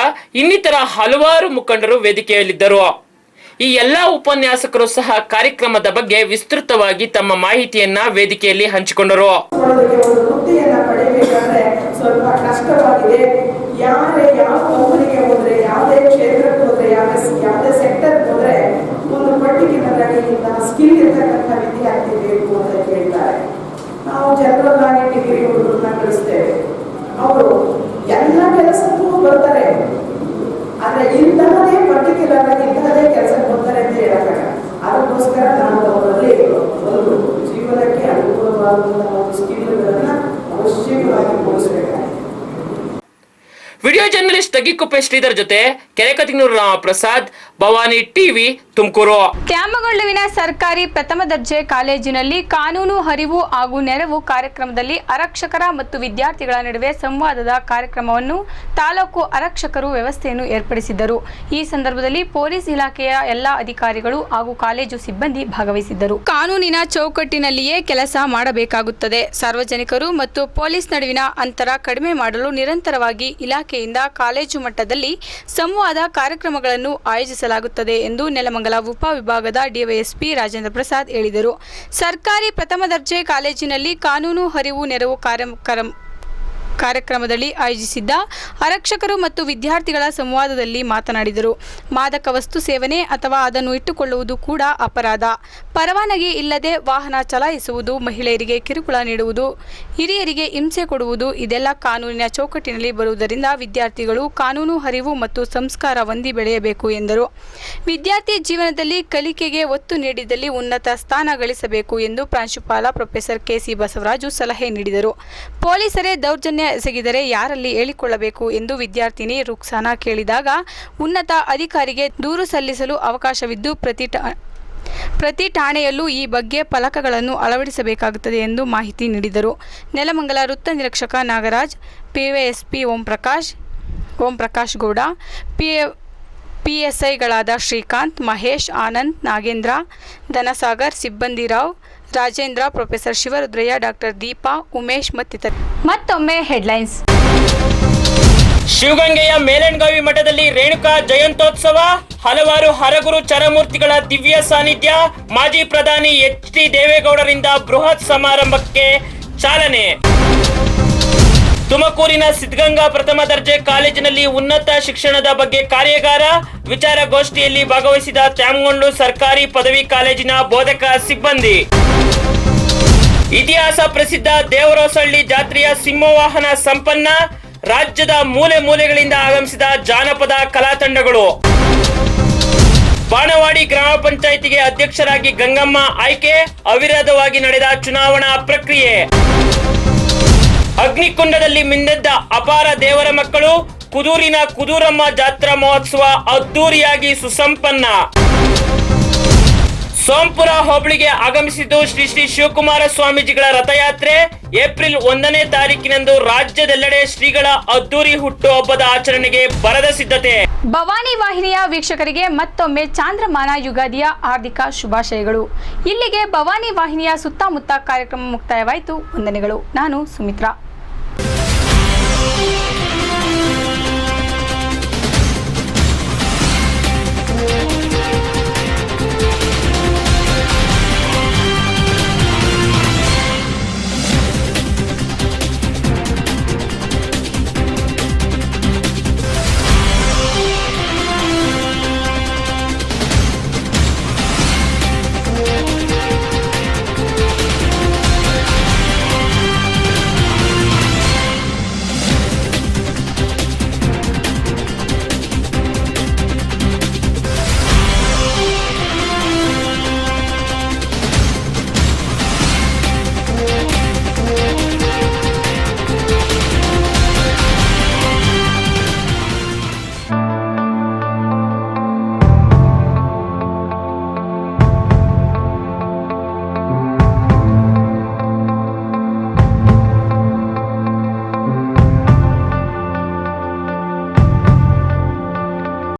ಇನ್ನಿತರ ಹಲವಾರು ಮುಖಂಡರು ವೇದಿಕೆಯಲ್ಲಿದ್ದರು. ಈ ಎಲ್ಲಾ ಉಪನ್ಯಾಸಕರು ಸಹ ಕಾರ್ಯಕ್ರಮದ ಬಗ್ಗೆ ವಿಸ್ತೃತವಾಗಿ ತಮ್ಮ ಮಾಹಿತಿಯನ್ನ ವೇದಿಕೆಯಲ್ಲಿ ಹಂಚಿಕೊಂಡರು. ಸ್ವಲ್ಪ ಕಷ್ಟವಾಗಿದೆ. ಯಾರೇ ಯಾವ ಕಂಪನಿಗೆ ಹೋದ್ರೆ, ಯಾವುದೇ ಕ್ಷೇತ್ರಕ್ಕೆ ಹೋದ್ರೆ, ಯಾವುದೇ ಸೆಕ್ಟರ್ ಹೋದ್ರೆ ಒಂದು ಪರ್ಟಿಕ್ಯುಲರ್ ಆಗಿ ಸ್ಕಿಲ್ ಇರ್ತಕ್ಕಂಥ ವಿದ್ಯಾರ್ಥಿ ಬೇಕು ಅಂತ ಕೇಳ್ತಾರೆ. ನಾವು ಜನರಲ್ ಆಗಿ ಡಿಗ್ರಿ ಹುಡುಗರನ್ನ ಕಳಿಸ್ತೇವೆ. ಅವರು ಎಲ್ಲ ಕೆಲಸಕ್ಕೂ ಬರ್ತಾರೆ, ಆದ್ರೆ ಇಂತಹದೇ ಪರ್ಟಿಕ್ಯುಲರ್ ಆಗಿ ಇಂತಹದೇ ಕೆಲಸಕ್ಕೆ ಬರ್ತಾರೆ ಅಂತ ಹೇಳಕ್ಕಾಗ. ಅದಕ್ಕೋಸ್ಕರ ನಾವು ಅವರಲ್ಲಿ ಒಂದು ಜೀವನಕ್ಕೆ ಅನುಕೂಲವಾದಂತಹ ಒಂದು ಸ್ಕಿಲ್ಗಳನ್ನ ಅವಶ್ಯಕವಾಗಿ ಮೂಡಿಸಬೇಕಾಗಿದೆ. ವಿಡಿಯೋ ಜರ್ನಲಿಸ್ಟ್ ತಗ್ಗಿಕುಪ್ಪೆ ಶ್ರೀಧರ್ ಜೊತೆ ಕೆರೆಕತಿನೂರು ರಾಮಪ್ರಸಾದ್, ಭವಾನಿ ಟಿವಿ, ತುಮಕೂರು. ತ್ಯಾಮಗೊಂಡ್ಲುವಿನ ಸರ್ಕಾರಿ ಪ್ರಥಮ ದರ್ಜೆ ಕಾಲೇಜಿನಲ್ಲಿ ಕಾನೂನು ಅರಿವು ಹಾಗೂ ನೆರವು ಕಾರ್ಯಕ್ರಮದಲ್ಲಿ ಆರಕ್ಷಕರ ಮತ್ತು ವಿದ್ಯಾರ್ಥಿಗಳ ನಡುವೆ ಸಂವಾದದ ಕಾರ್ಯಕ್ರಮವನ್ನು ತಾಲೂಕು ಆರಕ್ಷಕರು ವ್ಯವಸ್ಥೆಯನ್ನು ಏರ್ಪಡಿಸಿದ್ದರು. ಈ ಸಂದರ್ಭದಲ್ಲಿ ಪೊಲೀಸ್ ಇಲಾಖೆಯ ಎಲ್ಲಾ ಅಧಿಕಾರಿಗಳು ಹಾಗೂ ಕಾಲೇಜು ಸಿಬ್ಬಂದಿ ಭಾಗವಹಿಸಿದ್ದರು. ಕಾನೂನಿನ ಚೌಕಟ್ಟಿನಲ್ಲಿಯೇ ಕೆಲಸ ಮಾಡಬೇಕಾಗುತ್ತದೆ. ಸಾರ್ವಜನಿಕರು ಮತ್ತು ಪೊಲೀಸ್ ನಡುವಿನ ಅಂತರ ಕಡಿಮೆ ಮಾಡಲು ನಿರಂತರವಾಗಿ ಇಲಾಖೆಯಿಂದ ಕಾಲೇಜು ಮಟ್ಟದಲ್ಲಿ ಸಂವಾದ ಕಾರ್ಯಕ್ರಮಗಳನ್ನು ಆಯೋಜಿಸಲಾಗುತ್ತದೆ ಎಂದು ನೆಲಮಂಗಲ ಉಪವಿಭಾಗದ ಡಿವೈಎಸ್ಪಿ ರಾಜೇಂದ್ರ ಪ್ರಸಾದ್ ಹೇಳಿದರು. ಸರ್ಕಾರಿ ಪ್ರಥಮ ದರ್ಜೆ ಕಾಲೇಜಿನಲ್ಲಿ ಕಾನೂನು ಅರಿವು ನೆರವು ಕಾರ್ಯಕ್ರಮ ಕಾರ್ಯಕ್ರಮದಲ್ಲಿ ಆಯೋಜಿಸಿದ್ದ ಆರಕ್ಷಕರು ಮತ್ತು ವಿದ್ಯಾರ್ಥಿಗಳ ಸಂವಾದದಲ್ಲಿ ಮಾತನಾಡಿದರು. ಮಾದಕ ವಸ್ತು ಸೇವನೆ ಅಥವಾ ಅದನ್ನು ಇಟ್ಟುಕೊಳ್ಳುವುದು ಕೂಡ ಅಪರಾಧ. ಪರವಾನಗಿ ಇಲ್ಲದೆ ವಾಹನ ಚಲಾಯಿಸುವುದು, ಮಹಿಳೆಯರಿಗೆ ಕಿರುಕುಳ ನೀಡುವುದು, ಹಿರಿಯರಿಗೆ ಹಿಂಸೆ ಕೊಡುವುದು ಇದೆಲ್ಲ ಕಾನೂನಿನ ಚೌಕಟ್ಟಿನಲ್ಲಿ ಬರುವುದರಿಂದ ವಿದ್ಯಾರ್ಥಿಗಳು ಕಾನೂನು ಅರಿವು ಮತ್ತು ಸಂಸ್ಕಾರ ಹೊಂದಿ ಬೆಳೆಯಬೇಕು ಎಂದರು. ವಿದ್ಯಾರ್ಥಿ ಜೀವನದಲ್ಲಿ ಕಲಿಕೆಗೆ ಒತ್ತು ನೀಡಿದಲ್ಲಿ ಉನ್ನತ ಸ್ಥಾನ ಗಳಿಸಬೇಕು ಎಂದು ಪ್ರಾಂಶುಪಾಲ ಪ್ರೊಫೆಸರ್ ಕೆಸಿ ಬಸವರಾಜು ಸಲಹೆ ನೀಡಿದರು. ಪೊಲೀಸರೇ ದೌರ್ಜನ್ಯ ಎಸಗಿದರೆ ಯಾರಲ್ಲಿ ಹೇಳಿಕೊಳ್ಳಬೇಕು ಎಂದು ವಿದ್ಯಾರ್ಥಿನಿ ರುಕ್ಸಾನಾ ಕೇಳಿದಾಗ, ಉನ್ನತ ಅಧಿಕಾರಿಗೆ ದೂರು ಸಲ್ಲಿಸಲು ಅವಕಾಶವಿದ್ದು ಪ್ರತಿ ಠಾಣೆಯಲ್ಲೂ ಈ ಬಗ್ಗೆ ಫಲಕಗಳನ್ನು ಅಳವಡಿಸಬೇಕಾಗುತ್ತದೆ ಎಂದು ಮಾಹಿತಿ ನೀಡಿದರು. ನೆಲಮಂಗಲ ವೃತ್ತ ನಿರೀಕ್ಷಕ ನಾಗರಾಜ್, ಪಿವೈಎಸ್ಪಿ ಓಂ ಪ್ರಕಾಶ್ ಗೌಡ, ಪಿಎಸ್ಐಗಳಾದ ಶ್ರೀಕಾಂತ್, ಮಹೇಶ್, ಆನಂದ್, ನಾಗೇಂದ್ರ, ಧನಸಾಗರ್, ಸಿಬ್ಬಂದಿ ರಾವ್, ರಾಜೇಂದ್ರ, ಪ್ರೊಫೆಸರ್ ಶಿವರುದ್ರಯ್ಯ, ಡಾಕ್ಟರ್ ದೀಪಾ, ಉಮೇಶ್ ಮತ್ತಿತರರು. ಮತ್ತೊಮ್ಮೆ ಹೆಡ್ಲೈನ್ಸ್. ಶಿವಗಂಗೆಯ ಮೇಲಣಗಾವಿ ಮಠದಲ್ಲಿ ರೇಣುಕಾ ಜಯಂತ್ಯೋತ್ಸವ, ಹಲವಾರು ಹರಗುರು ಚರಮೂರ್ತಿಗಳ ದಿವ್ಯ ಸಾನ್ನಿಧ್ಯ, ಮಾಜಿ ಪ್ರಧಾನಿ ಎಚ್.ಡಿ. ದೇವೇಗೌಡರಿಂದ ಬೃಹತ್ ಸಮಾರಂಭಕ್ಕೆ ಚಾಲನೆ. ತುಮಕೂರಿನ ಸಿದ್ಧಗಂಗಾ ಪ್ರಥಮ ದರ್ಜೆ ಕಾಲೇಜಿನಲ್ಲಿ ಉನ್ನತ ಶಿಕ್ಷಣದ ಬಗ್ಗೆ ಕಾರ್ಯಾಗಾರ, ವಿಚಾರಗೋಷ್ಠಿಯಲ್ಲಿ ಭಾಗವಹಿಸಿದ ತ್ಯಾಮಗೊಂಡು ಸರ್ಕಾರಿ ಪದವಿ ಕಾಲೇಜಿನ ಬೋಧಕ ಸಿಬ್ಬಂದಿ. ಇತಿಹಾಸ ಪ್ರಸಿದ್ಧ ದೇವರೋಸಹಳ್ಳಿ ಜಾತ್ರೆಯ ಸಿಂಹವಾಹನ ಸಂಪನ್ನ, ರಾಜ್ಯದ ಮೂಲೆ ಮೂಲೆಗಳಿಂದ ಆಗಮಿಸಿದ ಜಾನಪದ ಕಲಾ ತಂಡಗಳು. ಬಾಣವಾಡಿ ಗ್ರಾಮ ಪಂಚಾಯಿತಿಗೆ ಅಧ್ಯಕ್ಷರಾಗಿ ಗಂಗಮ್ಮ ಆಯ್ಕೆ, ಅವಿರೋಧವಾಗಿ ನಡೆದ ಚುನಾವಣಾ ಪ್ರಕ್ರಿಯೆ. ಅಗ್ನಿಕುಂಡದಲ್ಲಿ ಮಿಂದೆದ್ದ ಅಪಾರ ದೇವರ ಮಕ್ಕಳು, ಕುದೂರಿನ ಕುದೂರಮ್ಮ ಜಾತ್ರಾ ಮಹೋತ್ಸವ ಅದ್ದೂರಿಯಾಗಿ ಸುಸಂಪನ್ನ. ಸೋಂಪುರ ಹೋಬಳಿಗೆ ಆಗಮಿಸಿದ್ದು ಶ್ರೀ ಶ್ರೀ ಶಿವಕುಮಾರ ಸ್ವಾಮೀಜಿಗಳ ರಥಯಾತ್ರೆ. ಏಪ್ರಿಲ್ 1ನೇ ತಾರೀಕಿನಂದು ರಾಜ್ಯದೆಲ್ಲೆಡೆ ಶ್ರೀಗಳ ಅದ್ದೂರಿ ಹುಟ್ಟುಹಬ್ಬದ ಆಚರಣೆಗೆ ಭರದ ಸಿದ್ಧತೆ. ಭವಾನಿ ವಾಹಿನಿಯ ವೀಕ್ಷಕರಿಗೆ ಮತ್ತೊಮ್ಮೆ ಚಾಂದ್ರಮಾನ ಯುಗಾದಿಯ ಹಾರ್ದಿಕ ಶುಭಾಶಯಗಳು. ಇಲ್ಲಿಗೆ ಭವಾನಿ ವಾಹಿನಿಯ ಸುತ್ತಮುತ್ತ ಕಾರ್ಯಕ್ರಮ ಮುಕ್ತಾಯವಾಯಿತು. ವಂದನೆಗಳು. ನಾನು ಸುಮಿತ್ರಾ.